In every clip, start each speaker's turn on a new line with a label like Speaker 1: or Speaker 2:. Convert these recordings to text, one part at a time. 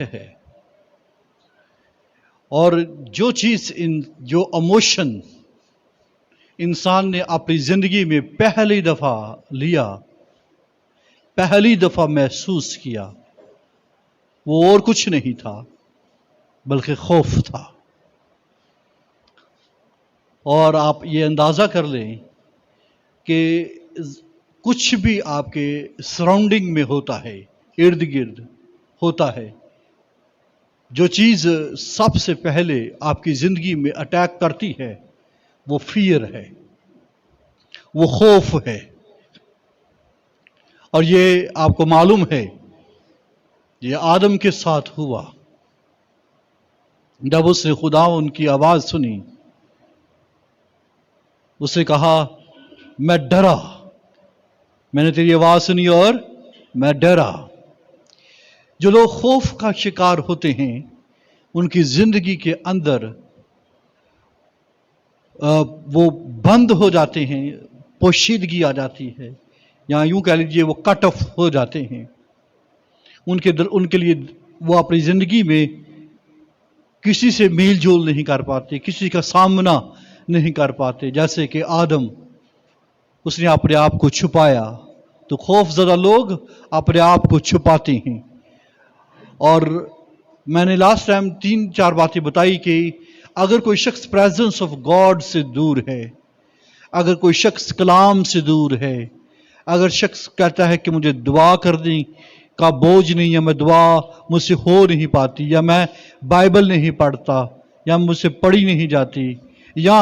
Speaker 1: ہے اور جو ایموشن انسان نے اپنی زندگی میں پہلی دفعہ لیا، پہلی دفعہ محسوس کیا، وہ اور کچھ نہیں تھا بلکہ خوف تھا۔ اور آپ یہ اندازہ کر لیں کہ کچھ بھی آپ کے سراؤنڈنگ میں ہوتا ہے، ارد گرد ہوتا ہے، جو چیز سب سے پہلے آپ کی زندگی میں اٹیک کرتی ہے وہ فیئر ہے، وہ خوف ہے۔ اور یہ آپ کو معلوم ہے، یہ آدم کے ساتھ ہوا۔ جب اس نے خدا ان کی آواز سنی، اس نے کہا میں ڈرا، میں نے تیری آواز سنی اور میں ڈرا۔ جو لوگ خوف کا شکار ہوتے ہیں ان کی زندگی کے اندر وہ بند ہو جاتے ہیں، پوشیدگی آ جاتی ہے، یا یوں کہہ لیجیے وہ کٹ آف ہو جاتے ہیں۔ ان کے لیے وہ اپنی زندگی میں کسی سے میل جول نہیں کر پاتے، کسی کا سامنا نہیں کر پاتے۔ جیسے کہ آدم، اس نے اپنے آپ کو چھپایا، تو خوف زدہ لوگ اپنے آپ کو چھپاتے ہیں۔ اور میں نے لاسٹ ٹائم 3-4 باتیں بتائی کہ اگر کوئی شخص پریزنس آف گاڈ سے دور ہے، اگر کوئی شخص کلام سے دور ہے، اگر شخص کہتا ہے کہ مجھے دعا کرنے کا بوجھ نہیں ہے، میں دعا مجھ سے ہو نہیں پاتی، یا میں بائبل نہیں پڑھتا، یا مجھ سے پڑھی نہیں جاتی، یا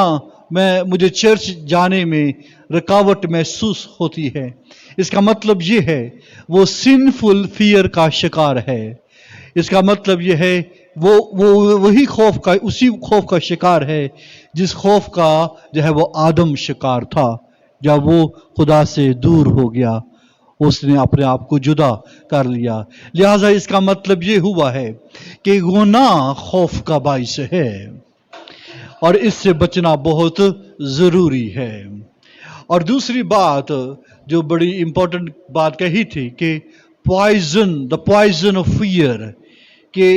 Speaker 1: مجھے چرچ جانے میں رکاوٹ محسوس ہوتی ہے، اس کا مطلب یہ ہے وہ سنفل فیئر کا شکار ہے۔ اس کا مطلب یہ ہے وہی اسی خوف کا شکار ہے جس خوف کا جو ہے وہ آدم شکار تھا جب وہ خدا سے دور ہو گیا، اس نے اپنے آپ کو جدا کر لیا۔ لہٰذا اس کا مطلب یہ ہوا ہے کہ گناہ خوف کا باعث ہے اور اس سے بچنا بہت ضروری ہے۔ اور دوسری بات جو بڑی امپورٹنٹ بات کہی تھی کہ دا پوائزن آف فیئر، کہ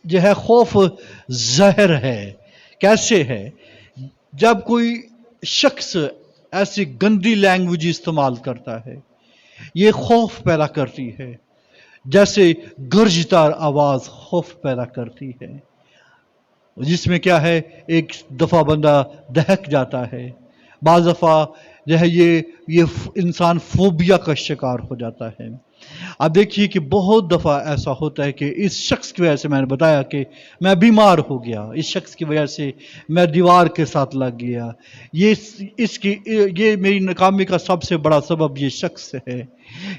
Speaker 1: جو ہے خوف زہر ہے۔ کیسے ہے؟ جب کوئی شخص ایسی گندی لینگویج استعمال کرتا ہے، یہ خوف پیدا کرتی ہے، جیسے گرجدار آواز خوف پیدا کرتی ہے، جس میں کیا ہے ایک دفعہ بندہ دہک جاتا ہے، بعض دفعہ جو ہے یہ انسان فوبیا کا شکار ہو جاتا ہے۔ اب دیکھیے کہ بہت دفعہ ایسا ہوتا ہے کہ اس شخص کی وجہ سے، میں نے بتایا کہ میں بیمار ہو گیا، اس شخص کی وجہ سے میں دیوار کے ساتھ لگ گیا، یہ میری ناکامی کا سب سے بڑا سبب یہ شخص ہے،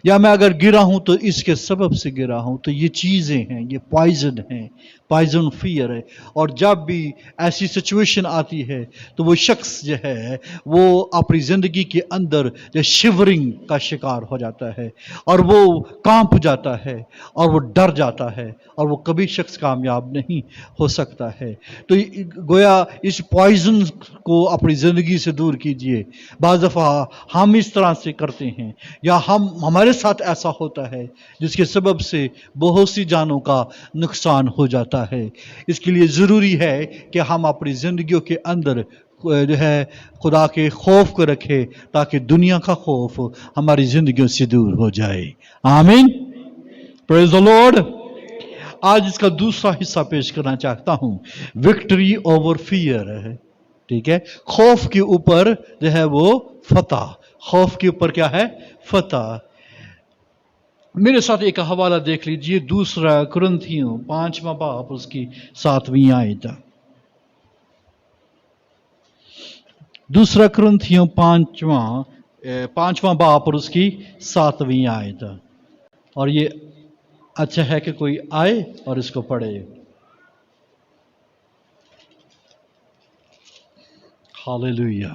Speaker 1: یا میں اگر گرا ہوں تو اس کے سبب سے گرا ہوں۔ تو یہ چیزیں ہیں، یہ پوائزن ہیں، پوائزن فیئر ہے۔ اور جب بھی ایسی سچویشن آتی ہے تو وہ شخص جو ہے وہ اپنی زندگی کے اندر شیورنگ کا شکار ہو جاتا ہے، اور وہ کانپ جاتا ہے، اور وہ ڈر جاتا ہے، اور وہ کبھی شخص کامیاب نہیں ہو سکتا ہے۔ تو گویا اس پوائزن کو اپنی زندگی سے دور کیجئے۔ بعض دفعہ ہم اس طرح سے کرتے ہیں، یا ہمارے ساتھ ایسا ہوتا ہے جس کے سبب سے بہت سی جانوں کا نقصان ہو جاتا ہے۔ اس کے لیے ضروری ہے کہ ہم اپنی زندگیوں کے اندر جو ہے خدا کے خوف کو رکھے، تاکہ دنیا کا خوف ہماری زندگیوں سے دور ہو جائے۔ آمین، پریز دی لارڈ۔ آج اس کا دوسرا حصہ پیش کرنا چاہتا ہوں، وکٹری اوور فیئر۔ ٹھیک ہے، خوف کے اوپر جو ہے وہ فتح۔ خوف کے اوپر کیا ہے؟ فتح۔ میرے ساتھ ایک حوالہ دیکھ لیجئے، 2 کرنتھیوں 5واں باب اس کی 7ویں آیت۔ 2 کرنتھیوں 5واں باب اور اس کی 7ویں آیت۔ اور یہ اچھا ہے کہ کوئی آئے اور اس کو پڑھے۔ ہاللیلویہ۔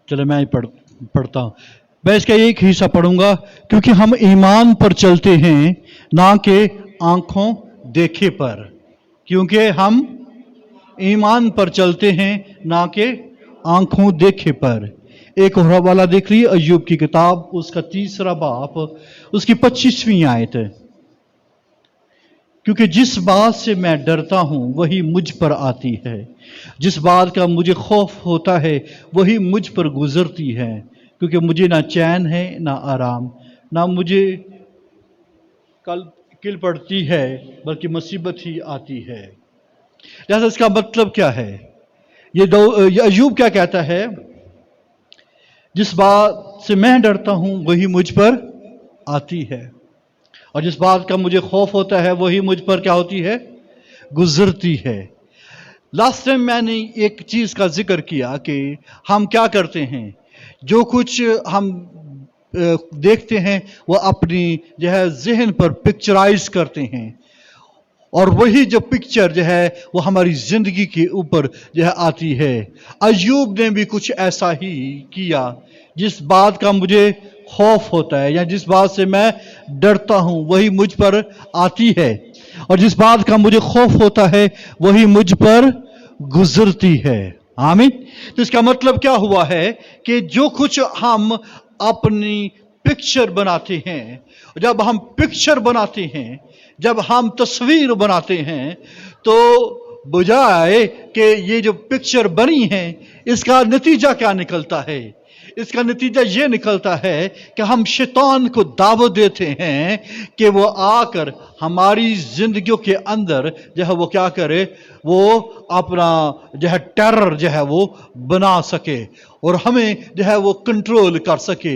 Speaker 1: چلے میں ہی پڑھتا ہوں۔ میں اس کا ایک حصہ پڑھوں گا، کیونکہ ہم ایمان پر چلتے ہیں نہ کہ آنکھوں دیکھے پر۔ کیونکہ ہم ایمان پر چلتے ہیں نہ کہ آنکھوں دیکھے پر۔ एक और हवाला देख लीजिए, अय्यूब की किताब, उसका 3 बाब, उसकी 25वीं आयत है। क्योंकि जिस बात से मैं डरता हूं वही मुझ पर आती है, जिस बात का मुझे खौफ होता है वही मुझ पर गुजरती है। क्योंकि मुझे ना चैन है ना आराम, ना मुझे किल पड़ती है, बल्कि मुसीबत ही आती है। लिहाजा इसका मतलब क्या है? ये अय्यूब क्या कहता है? जिस बात से मैं डरता हूं वही मुझ पर आती है, और जिस बात का मुझे खौफ होता है वही मुझ पर क्या होती है? गुजरती है। लास्ट टाइम मैंने एक चीज का जिक्र किया कि हम क्या करते हैं, जो कुछ हम देखते हैं वो अपनी जो है जहन पर पिक्चराइज करते हैं, और वही जो पिक्चर जो है वो हमारी जिंदगी के ऊपर जो है आती है। अय्यूब ने भी कुछ ऐसा ही किया। जिस बात का मुझे खौफ होता है या जिस बात से मैं डरता हूं वही मुझ पर आती है, और जिस बात का मुझे खौफ होता है वही मुझ पर गुजरती है। आमीन। तो इसका मतलब क्या हुआ है कि जो कुछ हम अपनी पिक्चर बनाते हैं, जब हम पिक्चर बनाते हैं, जब हम तस्वीर बनाते हैं, तो बजाय कि ये जो पिक्चर बनी है इसका नतीजा क्या निकलता है? इसका नतीजा ये निकलता है कि हम शैतान को दावत देते हैं कि वो आकर हमारी जिंदगियों के अंदर जो है वो क्या करे, वो अपना जो है टेरर जो है वो बना सके और हमें जो है वो कंट्रोल कर सके।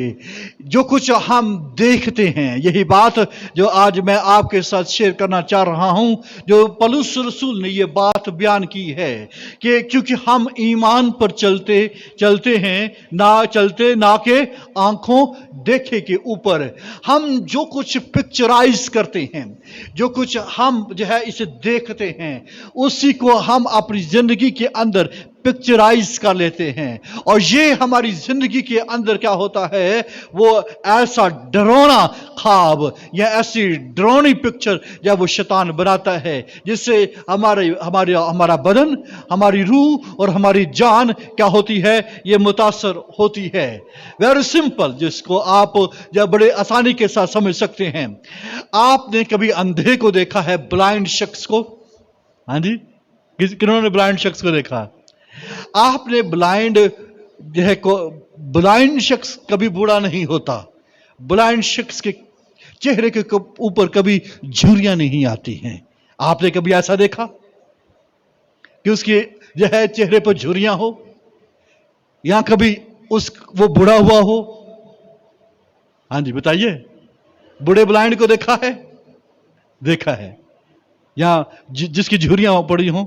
Speaker 1: जो कुछ हम देखते हैं, यही बात जो आज मैं आपके साथ शेयर करना चाह रहा हूं, जो पौलुस रसूल ने ये बात बयान की है कि क्योंकि हम ईमान पर चलते हैं, ना के आंखों देखे के ऊपर। हम जो कुछ पिक्चराइज करते हैं, जो कुछ हम जो है इसे देखते हैं, उसी को हम अपनी जिंदगी के अंदर पिक्चराइज कर लेते हैं, और ये हमारी जिंदगी के अंदर क्या होता है, वो ऐसा डरावना ख्वाब या ऐसी डरावनी पिक्चर जब वो शैतान बनाता है, जिससे हमारा बदन, हमारी रूह और हमारी जान क्या होती है, ये मुतासर होती है। वेरी सिंपल, जिसको आप जब बड़े आसानी के साथ समझ सकते हैं। आपने कभी अंधे को देखा है, ब्लाइंड शख्स को? हाँ जी, किन्होंने ब्लाइंड शख्स को देखा? आपने ब्लाइंड शख्स कभी बूढ़ा नहीं होता। ब्लाइंड शख्स के चेहरे के ऊपर कभी झुर्रियां नहीं आती हैं। आपने कभी ऐसा देखा कि उसके जो है चेहरे पर झुर्रियां हो, या कभी वो बूढ़ा हुआ हो? हाँ जी बताइए, बूढ़े ब्लाइंड को देखा है? देखा है, या जिसकी झुर्रियां पड़ी हों?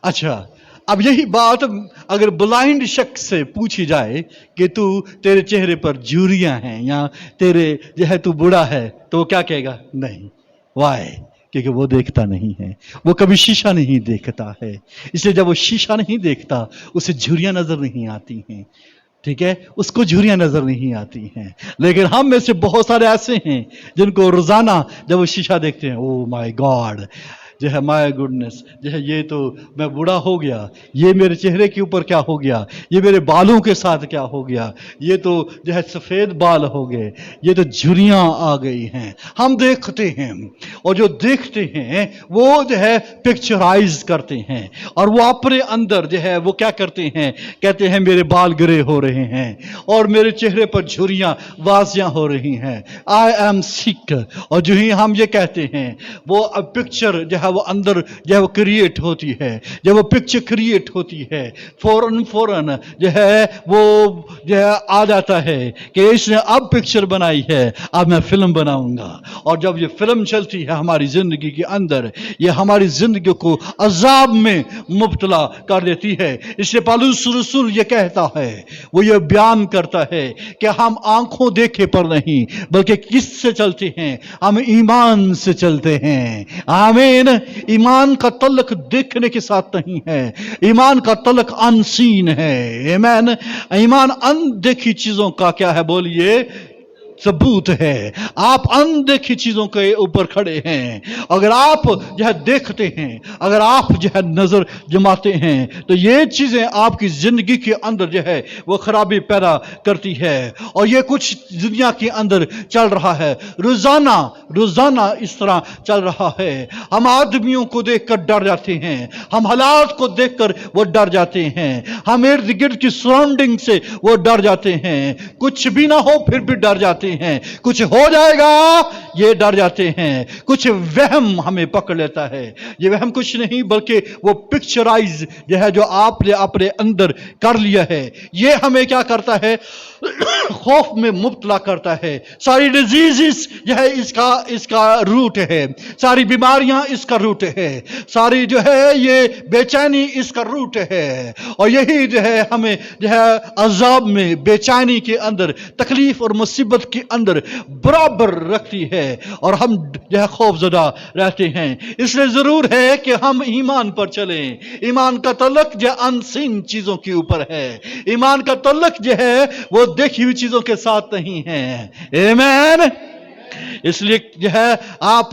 Speaker 1: अच्छा, अब यही बात अगर ब्लाइंड शख्स से पूछी जाए कि तेरे चेहरे पर झुर्रियां हैं या तेरे जो है तू बूढ़ा है, तो वो क्या कहेगा? नहीं। वाई? क्योंकि वो देखता नहीं है, वो कभी शीशा नहीं देखता है। इसलिए जब वो शीशा नहीं देखता, उसे झुर्रियां नजर नहीं आती हैं। ठीक है, उसको झुर्रियां नजर नहीं आती हैं। लेकिन हम में से बहुत सारे ऐसे हैं जिनको रोजाना जब वो शीशा देखते हैं, ओ माय गॉड, जो है माय गुडनेस, जो है ये तो मैं बूढ़ा हो गया, ये मेरे चेहरे के ऊपर क्या हो गया, ये मेरे बालों के साथ क्या हो गया, ये तो जो है सफेद बाल हो गए, ये तो झुर्रियां आ गई हैं। हम देखते हैं, और जो देखते हैं वो जो है पिक्चराइज करते हैं, और वो अपने अंदर जो है वो क्या करते हैं, कहते हैं मेरे बाल ग्रे हो रहे हैं और मेरे चेहरे पर झुर्रियां वाजियां हो रही हैं, आई एम सिक। और जो ही हम ये कहते हैं, वो पिक्चर जो है वो अंदर जो है वो क्रिएट होती है। जब वो पिक्चर क्रिएट होती है, फौरन जो है वो जो है आ जाता है कि इसने अब पिक्चर बनाई है, अब मैं फिल्म बनाऊंगा। और जब ये फिल्म चलती है हमारी जिंदगी के अंदर, ये हमारी जिंदगी को अजाब में मुब्तला कर देती है। इसलिए पौलुस रसूल ये कहता है, वो ये बयान करता है कि हम आंखों देखे पर नहीं, बल्कि किससे चलते हैं? हम ईमान से चलते हैं। आमीन। ईमान का तल्लक देखने के साथ नहीं है, ईमान का तल्लक अनसीन है। आमीन। ईमान अनदेखी चीजों का क्या है? बोलिए, सबूत है। आप अनदेखी चीजों के ऊपर खड़े हैं। अगर आप जो है देखते हैं, अगर आप जो है नजर जमाते हैं, तो ये चीजें आपकी जिंदगी के अंदर जो है वो खराबी पैदा करती है। और ये कुछ दुनिया के अंदर चल रहा है, रोजाना रोजाना इस तरह चल रहा है। हम आदमियों को देखकर डर जाते हैं, हम हालात को देखकर वो डर जाते हैं, हम इर्द गिर्द की सराउंडिंग से वो डर जाते हैं। कुछ भी ना हो फिर भी डर जाते हैं, कुछ हो जाएगा ये डर जाते हैं। कुछ वहम हमें पकड़ लेता है। ये वहम कुछ नहीं बल्कि वो पिक्चराइज जो है जो आपने अपने अंदर कर लिया है, ये हमें क्या करता है, खौफ में मुब्तला करता है। सारी डिजीजेस जो है इसका रूट है, सारी बीमारियां इसका रूट है, सारी जो है ये बेचैनी इसका रूट है। और यही जो है हमें जो है अजाब में, बेचैनी के अंदर, तकलीफ और मुसीबत के अंदर बराबर रखती है और हम जो है खौफजदा रहते हैं। इसलिए जरूर है कि हम ईमान पर चलें। ईमान का तल्लुक जो अनसीन चीजों के ऊपर है, ईमान का तल्लुक जो है वो देखी हुई चीजों के साथ नहीं है। आमीन। इसलिए जो है आप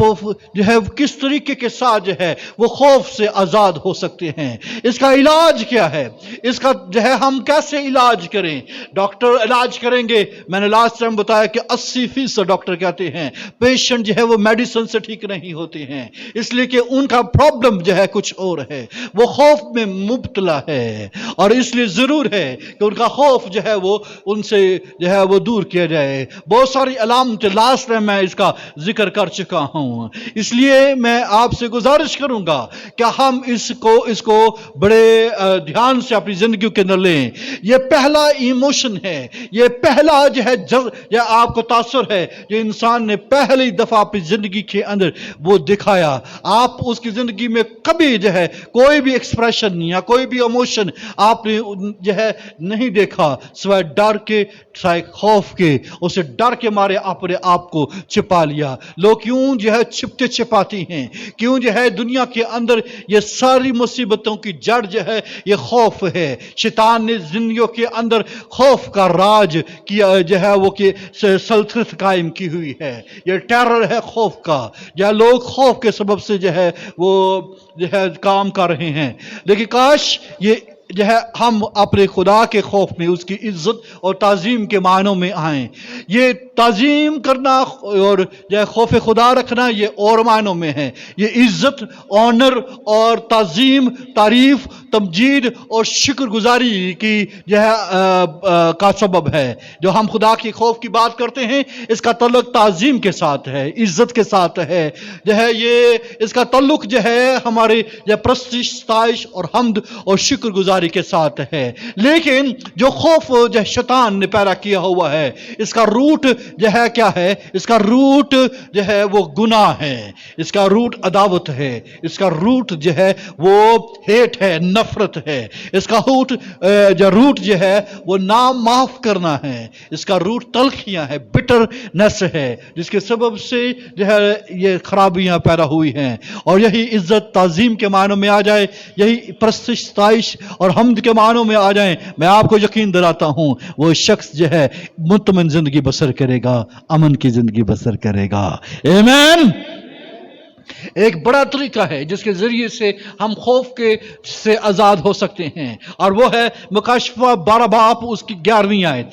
Speaker 1: जो है किस तरीके के साथ जो है वो खौफ से आजाद हो सकते हैं। इसका इलाज क्या है, इसका जो है हम कैसे इलाज करें। डॉक्टर इलाज करेंगे, मैंने लास्ट टाइम बताया कि 80% डॉक्टर कहते हैं पेशेंट जो है वो मेडिसिन से ठीक नहीं होते हैं, इसलिए कि उनका प्रॉब्लम जो है कुछ और है, वो खौफ में मुब्तला है। और इसलिए जरूर है कि उनका खौफ जो है वो उनसे जो है वो दूर किया जाए। बहुत सारी अलामतें लास्ट टाइम मैं इसका जिक्र कर चुका हूं, इसलिए मैं आपसे गुजारिश करूंगा कि हम इसको बड़े ध्यान से अपनी जिंदगी के अंदर लें। यह पहला इमोशन है, यह पहला जो है यह आपको तासुर है जो इंसान ने पहली दफा अपनी जिंदगी के अंदर वो दिखाया। आप उसकी जिंदगी में कभी जो है कोई भी एक्सप्रेशन या कोई भी इमोशन आपने जो है नहीं देखा सिवाय डर के, सिवाय खौफ के। उसे डर के मारे अपने आप को छिपा लिया। लोग क्यों जो है छिपते छिपाती हैं, क्यों जो है दुनिया के अंदर ये सारी मुसीबतों की जड़ जो है ये खौफ है। शैतान ने जिंदगियों के अंदर खौफ का राज किया जो है वो कि सल्तनत कायम की हुई है। ये टेरर है खौफ का, जो लोग खौफ के सबब से जो है वो जो है काम कर रहे हैं। लेकिन काश ये जो है हम अपने खुदा के खौफ में उसकी इज्जत और ताजीम के मानों में आए। ये ताजीम करना और जो है खौफ खुदा रखना ये और मानों में है। ये इज्जत, ऑनर और ताजीम, तारीफ, तमजीद और शुक्रगुजारी की जो है का सबब है। जो हम खुदा के खौफ की बात करते हैं इसका तल्लुक ताजीम के साथ है, इज्जत के साथ है। जो है ये इसका तल्लुक जो है हमारे जो प्रस्तिश, सताइश और हम्द और शुक्रगुजारी के साथ है। लेकिन जो खौफ जो शैतान ने पैदा किया हुआ है इसका रूट जो है क्या है, इसका रूट जो है वो गुनाह है, इसका रूट अदावत है, इसका रूट जो है वो हेट है, नफरत है, इसका रूट जो है वो नाम माफ करना है, इसका रूट तलखियां है, बिटरनेस है, जिसके सबब से जो है ये खराबियां पैदा हुई हैं। और यही इज्जत ताजीम के मानों में आ जाए, यही प्रस्तिश, सताइश और हमद के मानों में आ जाए, मैं आपको यकीन दिलाता हूं वो शख्स जो है मुतमइन जिंदगी बसर करेगा, अमन की जिंदगी बसर करेगा। आमीन। एक बड़ा तरीका है जिसके जरिए से हम खौफ के से आजाद हो सकते हैं और वो है मुकाशफा 12 बाब उसकी 11वीं आयत।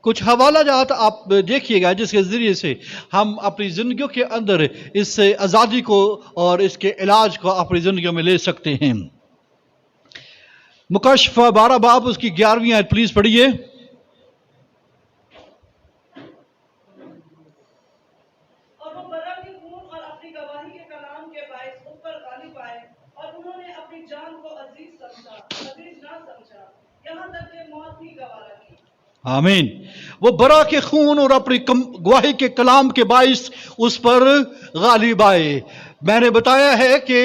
Speaker 1: कुछ हवाला जात आप देखिएगा जिसके जरिए से हम अपनी जिंदगियों के अंदर इस आज़ादी को और इसके इलाज को अपनी जिंदगियों में ले सकते हैं। मुकाशफा 12 बाब उसकी 11वीं आयत प्लीज पढ़िए।
Speaker 2: और वो बरा के खून और अपनी गवाही के कलाम के बायस उस पर गालिब आए और उन्होंने अपनी जान को अजीज ना समझा, यहाँ तक कि मौत ही गवारा की।
Speaker 1: आमीन। वो बरा के खून और अपनी गवाही के कलाम के बाइस उस पर गालिब आए। मैंने बताया है कि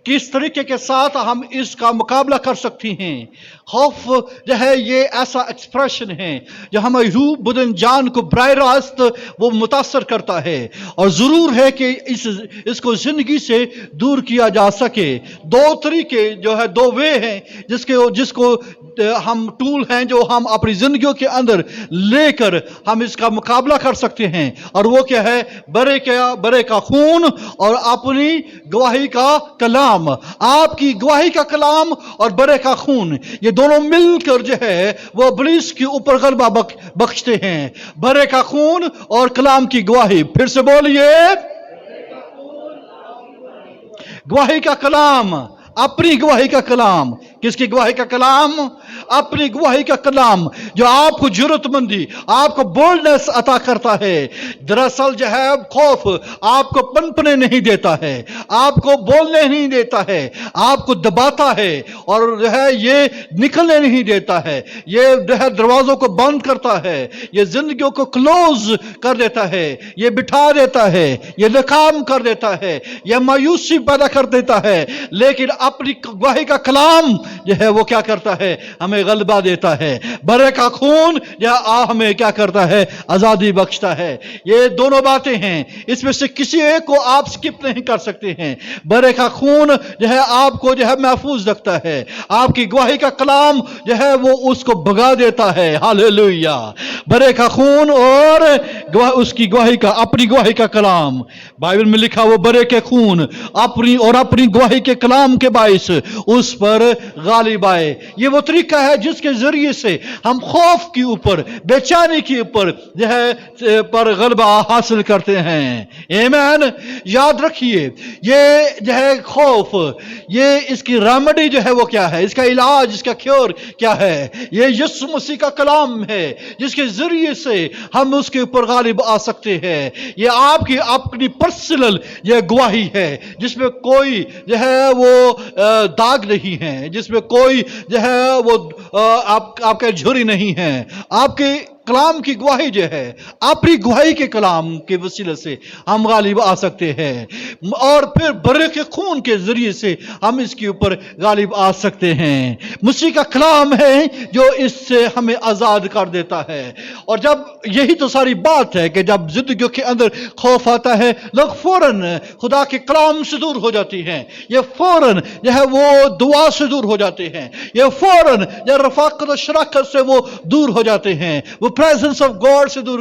Speaker 1: किस तरीके के साथ हम इसका मुकाबला कर सकती हैं। खौफ जो है ये ऐसा एक्सप्रेशन है जो हमारी रूह बदन जान को बराह रास्त वो मुतासर करता है, और ज़रूर है कि इसको ज़िंदगी से दूर किया जा सके। दो तरीके जो है, दो वे हैं जिसको हम टूल हैं जो हम अपनी ज़िंदगियों के अंदर लेकर हम इसका मुकाबला कर सकते हैं, और वो क्या है? बरे का खून और अपनी गवाही का कलाम। आपकी गवाही का कलाम और बरे का खून, ये दोनों मिलकर जो है वो इब्लीस के ऊपर गलबा बख्शते हैं। बरे का खून और कलाम की गवाही। फिर से बोलिए, गवाही का कलाम, अपनी गवाही का कलाम। किसकी गवाही का कलाम? अपनी गवाही का कलाम, जो आपको जरूरतमंदी, आपको बोल्डनेस अता करता है। दरअसल जो है खौफ आपको पनपने नहीं देता है, आपको बोलने नहीं देता है, आपको दबाता है, और जो है ये निकलने नहीं देता है, ये जो है दरवाजों को बंद करता है, ये जिंदगियों को क्लोज कर देता है, ये बिठा देता है, ये नाकाम कर देता है, ये मायूसी पैदा कर देता है। लेकिन अपनी गवाही का कलाम जो है वो क्या करता है? हमें गलबा देता है। बरे का खून या हमें क्या करता है? आजादी बख्शता है। ये दोनों बातें हैं, इसमें से किसी एक को आप स्किप नहीं कर सकते हैं। बरे का खून जो है आपको जो है महफूज रखता है, आपकी गवाही का कलाम जो है वो उसको भगा देता है। हालेलुया। बरे का खून और उसकी गवाही का, अपनी गवाही का कलाम। बाइबल में लिखा वो बरे के खून अपनी गवाही के कलाम के बाइस उस पर गालिब आए। ये वो तरीका है जिसके जरिए से हम खौफ के ऊपर, बेचैनी के ऊपर जो है पर गलबा हासिल करते हैं। आमीन। याद रखिए, ये जो है खौफ, ये इसकी रेमेडी जो है वो क्या है? इसका इलाज, इसका क्योर क्या है? ये यीशु मसीह का कलाम है जिसके जरिए से हम उसके ऊपर गालिब आ सकते हैं। ये आपकी अपनी पर्सनल ये गवाही है जिसमें कोई जो है वो दाग नहीं है, जिसमें कोई जो है वो आपका झुर्री नहीं है। आपके कलाम की गवाही जो है, अपनी गवाही के कलाम के वसीले से हम गालिब आ सकते हैं, और फिर बरे के खून के जरिए से हम इसके ऊपर गालिब आ सकते हैं। मसीह का कलाम है जो इससे हमें आजाद कर देता है। और जब यही तो सारी बात है कि जब जिंदगी के अंदर खौफ आता है, लोग फौरन खुदा के कलाम से दूर हो जाती हैं, ये फौरन जो है वो दुआ से दूर हो जाते हैं, ये फौरन जो रफाकत और शराकत से वो दूर हो जाते हैं, वो प्रेजेंस ऑफ गॉड से दूर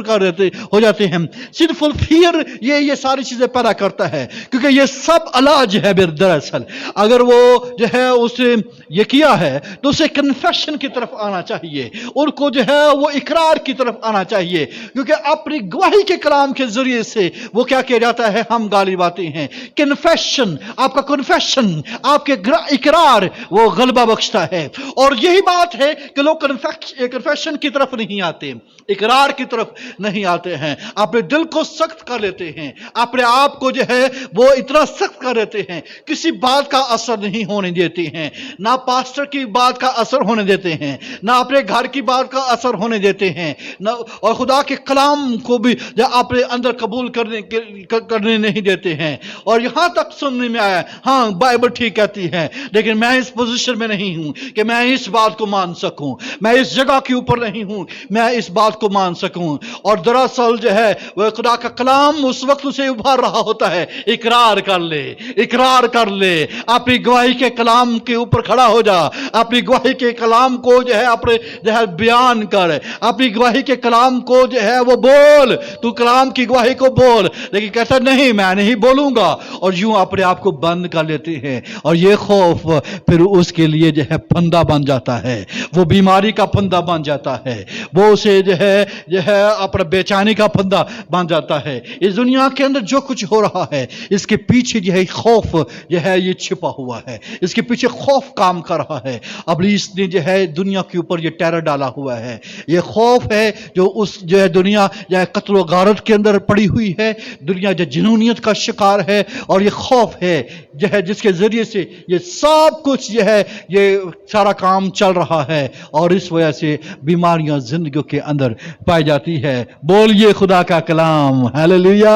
Speaker 1: हो जाते हैं। सिंफुल फियर ये सारी चीजें पैदा करता है, क्योंकि ये सब इलाज है। दरअसल अगर वो जो है उसे ये किया है तो उसे कन्फेशन की तरफ आना चाहिए, उनको जो है वो इकरार की तरफ आना चाहिए, क्योंकि अपनी गवाही के कलाम के जरिए से वो क्या किया जाता है? हम गालिब आते हैं। कन्फेशन, आपका कन्फेशन, आपके इकरार वो गलबा बख्शता है। और यही बात है कि लोग कन्फेशन की तरफ नहीं आते, इकरार की तरफ नहीं आते हैं, अपने दिल को सख्त कर लेते हैं, अपने आप को जो है वो इतना सख्त कर देते हैं, किसी बात का असर नहीं होने देते हैं, ना पास्टर की बात का असर होने देते हैं, ना अपने घर की बात का असर होने देते हैं, ना और खुदा के कलाम को भी अपने अंदर कबूल करने नहीं देते हैं। और यहां तक सुनने में आया, हाँ बाइबल ठीक कहती है, लेकिन मैं इस पोजीशन में नहीं हूं कि मैं इस बात को मान सकूं, मैं इस जगह के ऊपर नहीं हूं मैं इस बात को मान सकूं। और दरअसल जो है वह खुदा का कलाम उस वक्त उसे उभार रहा होता है, इकरार कर ले, इकरार कर ले, अपनी गवाही के कलाम के ऊपर खड़ा हो जा, अपनी गवाही के कलाम को जो है अपने जो है बयान कर, अपनी गवाही के कलाम को जो है वो बोल, तू कलाम की गवाही को बोल। लेकिन कहता नहीं, मैं नहीं बोलूंगा, और यूं अपने आप को बंद कर लेते हैं। और ये खौफ फिर उसके लिए जो है फंदा बन जाता है, वो बीमारी का फंदा बन जाता है, वो उसे जो है अपना बेचैनी का फंदा बन जाता है। इस दुनिया के अंदर जो कुछ हो रहा है इसके पीछे जो है खौफ जो है ये छिपा हुआ है, इसके पीछे खौफ काम कर रहा है। इब्लीस ने जो है दुनिया के ऊपर ये टेरर डाला हुआ है, ये खौफ है जो उस जो है दुनिया जो है कत्ल व गारत के अंदर पड़ी हुई है, दुनिया जो जुनूनियत का शिकार है, और ये खौफ है जो है जिसके जरिए से ये सब कुछ जो है ये सारा काम चल रहा है, और इस वजह से बीमारियां जिंदगी के अंदर पाई जाती है। बोलिए खुदा का कलाम, हालेलुया।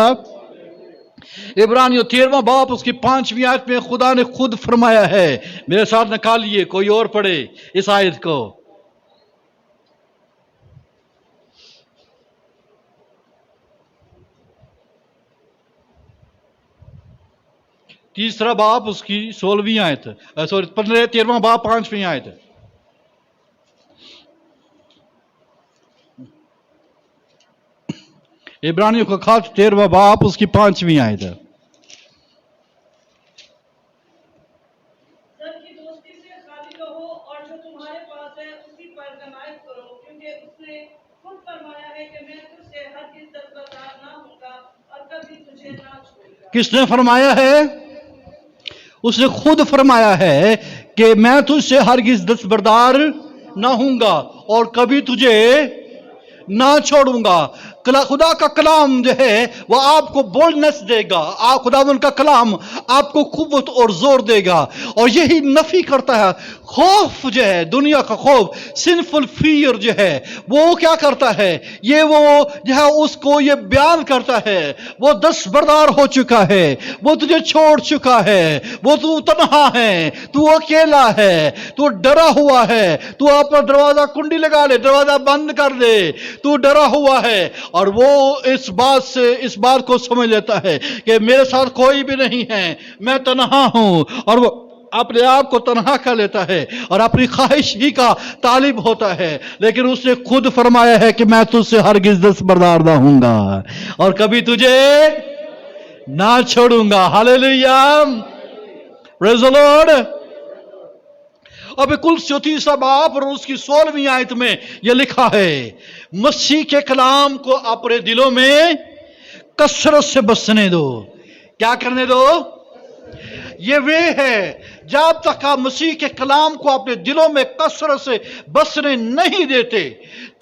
Speaker 1: इब्रानियों 13वां बाप उसकी 5वीं आयत में खुदा ने खुद फरमाया है, मेरे साथ निकालिए, कोई और पढ़े इस आयत को। तीसरा बाप उसकी 16वीं आयत, सॉरी 13वां बाप 5वीं आयत। इब्रानियों का खास 13वां बाप उसकी 5वीं आयत है।
Speaker 2: सर की दोस्ती से खाली रहो और जो तुम्हारे पास है उसी पर कमाई करो, क्योंकि उसने खुद फरमाया है कि मैं तुझसे हरगिज़ दस्तबरदार ना होऊंगा और कभी तुझे ना छोड़ूंगा।
Speaker 1: किसने फरमाया है? उसने खुद फरमाया है कि मैं तुझसे हरगिज दस्तबरदार ना होऊंगा और कभी तुझे ना छोड़ूंगा। खुदा का कलाम जो है वो आपको बोल्डनेस देगा, खुदा उनका कलाम आपको कुव्वत और जोर देगा, और यही नफी करता है खौफ जो है, दुनिया का खौफ, सिंफुल फियर जो है, वो क्या करता है, ये वो जो है उसको ये बयान करता है, वो दस्तबरदार हो चुका है, वो तुझे छोड़ चुका है, वो तू तन्हा है, तू अकेला है, तू डरा हुआ है, तू अपना दरवाजा कुंडी लगा ले, दरवाजा बंद कर दे, तू डरा हुआ है। और वो इस बात को समझ लेता है कि मेरे साथ कोई भी नहीं है, मैं तन्हा हूं, और वो अपने आप को तन्हा कर लेता है और अपनी ख्वाहिश ही का तालिब होता है। लेकिन उसने खुद फरमाया है कि मैं तुझसे हरगिज़ दस्तबरदार ना होऊंगा और कभी तुझे ना छोड़ूंगा। Hallelujah, praise the Lord. अब कुल 34 बाप और उसकी 16वीं आयत में यह लिखा है, मसीह के कलाम को अपने दिलों में कसरत से बसने दो। क्या करने दो? ये वे है, जब तक आप मसीह के कलाम को अपने दिलों में कसरत से बसने नहीं देते,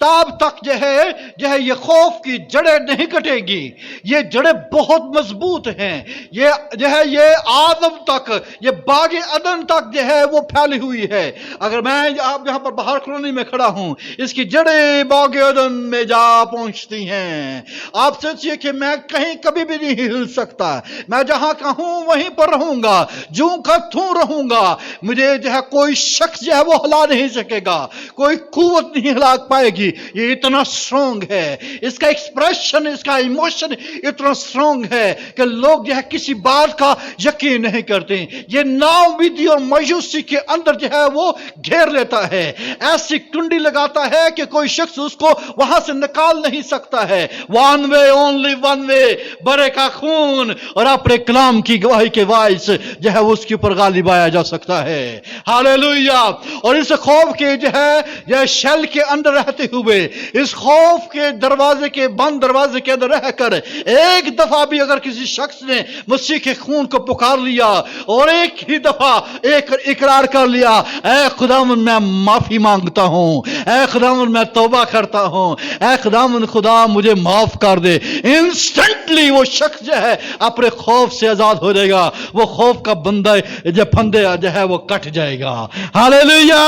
Speaker 1: तब तक जो है ये खौफ की जड़ें नहीं कटेगी। ये जड़ें बहुत मजबूत हैं, ये जो है ये आदम तक, ये बागे अदन तक जो है वो फैली हुई है। अगर मैं आप यहाँ पर बाहर कॉलोनी में खड़ा हूँ, इसकी जड़ें बागे अदन में जा पहुँचती हैं। आप सोचिए कि मैं कहीं कभी भी नहीं हिल सकता, मैं जहाँ का हूँ वहीं पर रहूंगा, जूं का तूं रहूंगा, मुझे जो है कोई शख्स जो है वो हिला नहीं सकेगा, कोई कुव्वत नहीं हिला पाएगी। ये इतना स्ट्रॉन्ग है, इसका एक्सप्रेशन, इसका इमोशन इतना स्ट्रॉन्ग है कि लोग जो है किसी बात का यकीन नहीं करते। ये नाउमीदी और मायूसी के अंदर जो है वो घेर लेता है, ऐसी कुंडी लगाता है कि कोई शख्स उसको वहां से निकाल नहीं सकता है। One way, only one way, बड़े का खून और अपने कलाम की गवाही के वाइस जो है उसके ऊपर गालिब आया जा सकता है। हालेलुया। और इस खौफ के जो है यह शेल के अंदर रहते हुए, इस खौफ के दरवाजे के बंद दरवाजे के अंदर रहकर, एक दफा भी अगर किसी शख्स ने मसीह के खून को पुकार लिया और एक ही दफा एक इकरार कर लिया, ऐ खुदावन मैं माफी मांगता हूं, ऐ खुदावन मैं तौबा करता हूं, ऐ खुदावन खुदा मुझे माफ कर दे, इंस्टेंटली वो शख्स जो है अपने खौफ से आजाद हो जाएगा। वो खौफ का बंदा जो फंदे जो है वो कट जाएगा। हालेलुया।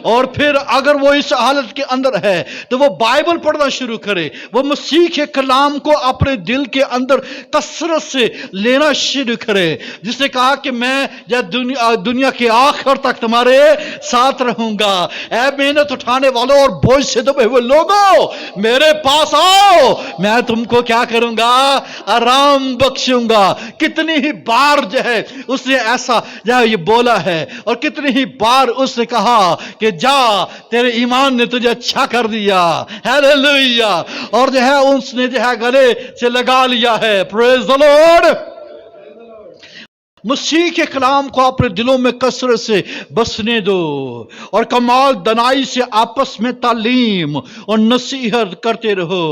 Speaker 1: और फिर अगर वो इस हालत के अंदर है तो वो बाइबल पढ़ना शुरू करे, वो मसीह के कलाम को अपने दिल के अंदर कसरत से लेना शुरू करे। जिसने कहा कि मैं दुनिया के आखिर तक तुम्हारे साथ रहूंगा। ऐ मेहनत उठाने वालों और बोझ से दबे हुए लोगों, मेरे पास आओ, मैं तुमको क्या करूंगा? आराम बख्शूंगा। कितनी ही बार जो है उसने ऐसा जो है ये बोला है, और कितनी ही बार उसने कहा कि जा, तेरे ईमान ने तुझे अच्छा कर दिया। हालेलुया। और जो है उसने जो है गले से लगा लिया है। Praise the Lord. मसीह के कलाम को अपने दिलों में कसरत से बसने दो और कमाल दनाई से आपस में तालीम और नसीहत करते रहो।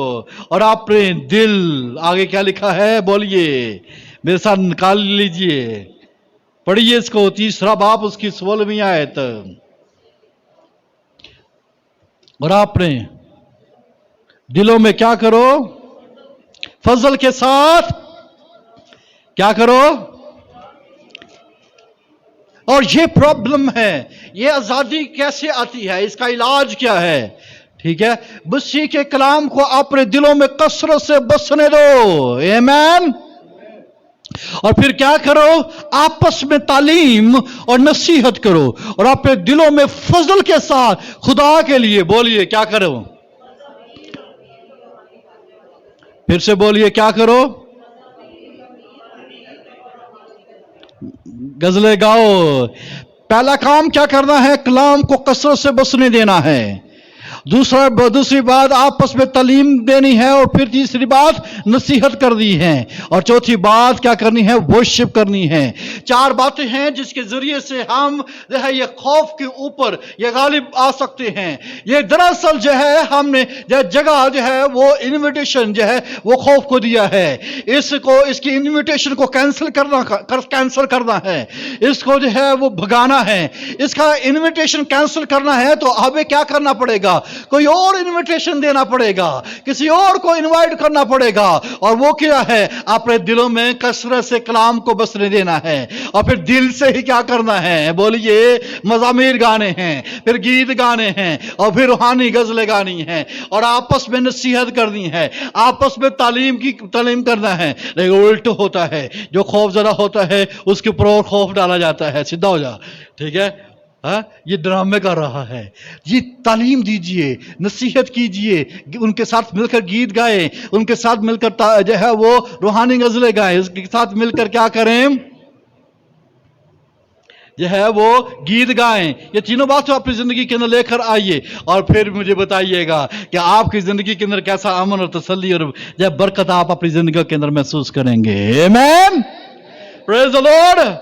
Speaker 1: और अपने दिल, आगे क्या लिखा है बोलिए, मेरे साथ निकाल लीजिए, पढ़िए इसको, 3 बाप उसकी 16वीं आयत। और आपने दिलों में क्या करो? फजल के साथ क्या करो? और ये प्रॉब्लम है, ये आजादी कैसे आती है, इसका इलाज क्या है? ठीक है, मसीह के कलाम को अपने दिलों में कसरत से बसने दो। आमीन। और फिर क्या करो, आपस में तालीम और नसीहत करो और अपने दिलों में फजल के साथ खुदा के लिए बोलिए क्या करो, फिर से बोलिए क्या करो, गजलें गाओ। पहला काम क्या करना है, कलाम को कसरत से बसने देना है। दूसरी बात आपस में तालीम देनी है, और फिर तीसरी बात नसीहत करनी है, और चौथी बात क्या करनी है, वर्शिप करनी है। 4 बातें हैं जिसके जरिए से हम जो है ये खौफ के ऊपर ये गालिब आ सकते हैं। ये दरअसल जो है हमने जगह जो है वो इन्विटेशन जो है वो खौफ को दिया है। इसकी इन्विटेशन को कैंसिल करना है, इसको जो है वो भगाना है। इसका इन्विटेशन कैंसिल करना है तो हमें क्या करना पड़ेगा, कोई और इनविटेशन देना पड़ेगा, किसी और को इनवाइट करना पड़ेगा। और वो क्या है, अपने दिलों में कसरत से कलाम को बसने देना है, और फिर दिल से ही क्या करना है, बोलिए मज़ामीर गाने हैं, फिर गीत गाने हैं, और फिर रूहानी गजलें गानी हैं, और आपस में नसीहत करनी है, आपस में तालीम करना है। लेकिन उल्ट होता है, जो खौफ ज़रा होता है उसके ऊपर और खौफ डाला जाता है, सीधा हो जा, ठीक है। ये ड्रामे कर रहा है। ये तालीम दीजिए, नसीहत कीजिए, उनके साथ मिलकर गीत गाएं, उनके साथ मिलकर जो है वो रूहानी गजलें गाएं, उसके साथ मिलकर क्या करें, जो है वो गीत गाएं। ये तीनों बातें अपनी जिंदगी के अंदर लेकर आइए, और फिर मुझे बताइएगा कि आपकी जिंदगी के अंदर कैसा अमन और तसल्ली और जब बरकत आप अपनी जिंदगी के अंदर महसूस करेंगे। आमीन, प्रेज द लॉर्ड।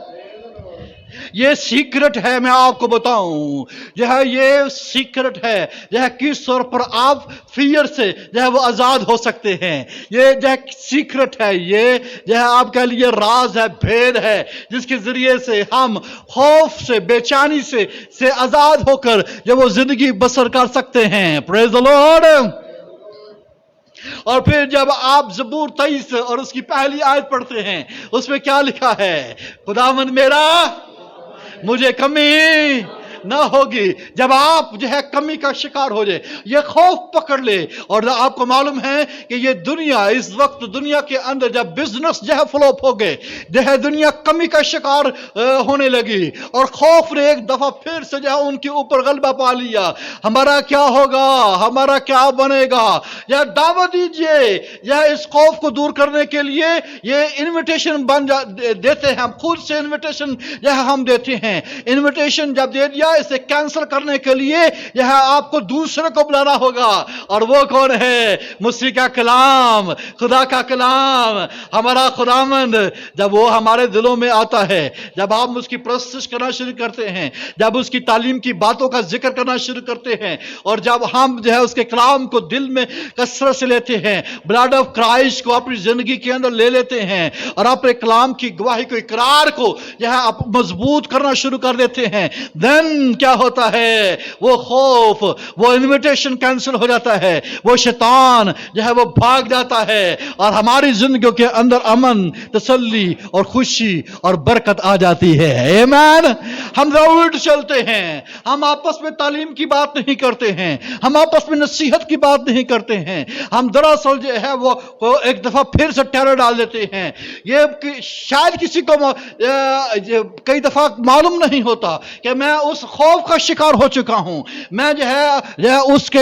Speaker 1: ये सीक्रेट है, मैं आपको बताऊं, जो है ये सीक्रेट है, जो है किस तौर पर आप फियर से जो है वो आजाद हो सकते हैं। ये जो है सीक्रेट है, ये जो है आपके लिए राज है, भेद है, जिसके जरिए से हम खौफ से, बेचैनी से आजाद होकर जब वो जिंदगी बसर कर सकते हैं। Praise the Lord. और फिर जब आप ज़बूर 23 और उसकी पहली आयत पढ़ते हैं, उसमें क्या लिखा है, खुदावंद मेरा मुझे कमी ना होगी। जब आप जो है कमी का शिकार हो जाए, ये खौफ पकड़ ले, और आपको मालूम है कि ये दुनिया इस वक्त दुनिया के अंदर जब बिजनेस जो है फ्लॉप हो गए, जो है दुनिया कमी का शिकार होने लगी, और खौफ ने एक दफा फिर से जो है उनके ऊपर गलबा पा लिया। हमारा क्या होगा, हमारा क्या बनेगा। यह दावत दीजिए, यह इस खौफ को दूर करने के लिए ये इन्विटेशन देते हैं, हम खुद से इन्विटेशन जो है हम देते हैं। इन्विटेशन जब दे दिया, इसे कैंसिल करने के लिए यह आपको दूसरे को बुलाना होगा, और वो कौन है, मसीह का कलाम, खुदा का कलाम, हमारा खुदावंद। जब वो हमारे दिलों में आता है, जब हम उसकी प्रस्तुत करना शुरू करते हैं, जब उसकी तालीम की बातों का जिक्र करना शुरू करते हैं, और जब हम जो है उसके कलाम को दिल में कसरत से लेते हैं, ब्लड ऑफ क्राइस्ट को अपनी जिंदगी के अंदर ले लेते हैं, और अपने कलाम की गवाही को, इकरार को जो है मजबूत करना शुरू कर देते हैं, देन क्या होता है, वो खौफ, वो इन्विटेशन कैंसिल हो जाता है, वो शैतान जो है वो भाग जाता है, और हमारी जिंदगी के अंदर अमन, तसल्ली और खुशी और बरकत आ जाती है। आमीन। हम उल्ट चलते हैं, हम आपस में तालीम की बात नहीं करते हैं, हम आपस में नसीहत की बात नहीं करते हैं, हम दरअसल जो है वो एक दफा फिर से टेरर डाल देते हैं। ये शायद किसी को कई दफा मालूम नहीं होता कि मैं उस खौफ का शिकार हो चुका हूं, मैं जो है उसका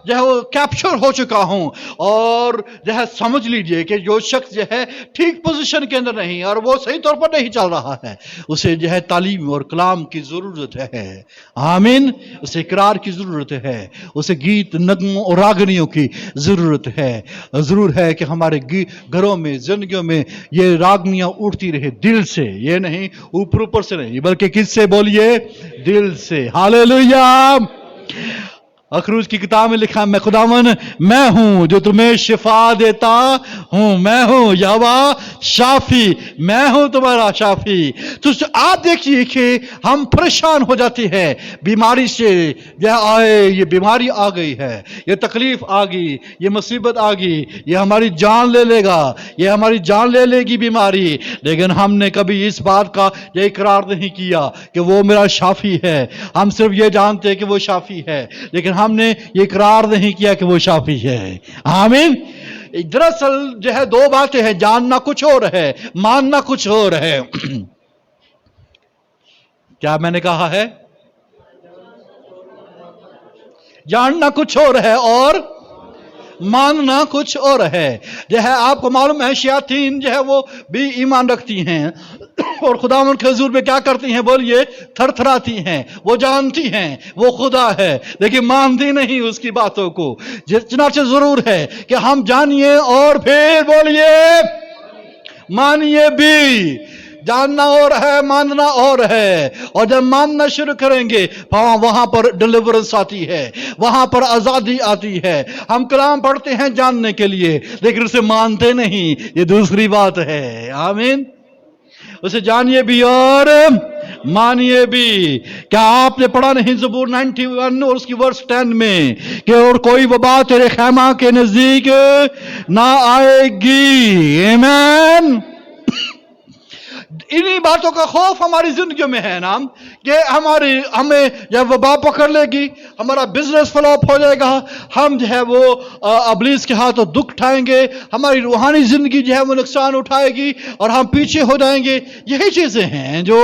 Speaker 1: जो है वो कैप्चर हो चुका हूं, और जो है समझ लीजिए कि जो शख्स जो है ठीक पोजीशन के अंदर नहीं, और वो सही तौर पर नहीं चल रहा है, उसे जो है तालीम और कलाम की जरूरत है। आमीन। उसे इकरार की जरूरत है, उसे गीत, नगमों और रागनियों की जरूरत है। जरूर है कि हमारे घरों में, जिंदगियों में ये रागनियां उठती रहे दिल से, ये नहीं ऊपर ऊपर से नहीं, बल्कि किससे, बोलिए दिल से। हालेलुया। अखरूज की किताब में लिखा, मैं खुदावन मैं हूं जो तुम्हें शिफा देता हूं, मैं हूं यहोवा शाफी, मैं हूं तुम्हारा शाफी। तो आप देखिए कि हम परेशान हो जाते हैं बीमारी से, ये बीमारी आ गई है, ये तकलीफ आ गई, ये मुसीबत आ गई, ये हमारी जान ले लेगा, ये हमारी जान ले लेगी बीमारी। लेकिन हमने कभी इस बात का ये इकरार नहीं किया कि वो मेरा शाफी है। हम सिर्फ ये जानते हैं कि वो शाफी है, लेकिन हमने ये इकरार नहीं किया कि वो शाफी है। आमीन। दरअसल जो है दो बातें हैं, जानना कुछ और है, मानना कुछ और है। क्या मैंने कहा है? जानना कुछ और है और मानना कुछ और है। जो है आपको मालूम है शयातीन जो है वो भी ईमान रखती हैं और खुदावंद के हुजूर में क्या करती हैं? बोलिए, थरथराती हैं। वो जानती हैं वो खुदा है, लेकिन मानती नहीं उसकी बातों को। जितना जरूर है कि हम जानिए और फिर बोलिए मानिए भी। जानना और है, मानना और है। और जब मानना शुरू करेंगे वहां पर डिलीवरेंस आती है, वहां पर आजादी आती है। हम कलाम पढ़ते हैं जानने के लिए, लेकिन उसे मानते नहीं, ये दूसरी बात है। आमीन। उसे जानिए भी और मानिए भी। क्या आपने पढ़ा नहीं ज़बूर 91 और उसकी वर्स 10 में कि और कोई वबा तेरे खैमा के नजदीक ना आएगी। आमीन। इन्हीं बातों का खौफ हमारी जिंदगी में है ना, कि हमें जब वबा पकड़ लेगी, हमारा बिजनेस फ्लॉप हो जाएगा, हम जो है वो अबलीस के हाथों दुख उठाएंगे, हमारी रूहानी जिंदगी जो है वो नुकसान उठाएगी और हम पीछे हो जाएंगे। यही चीजें हैं जो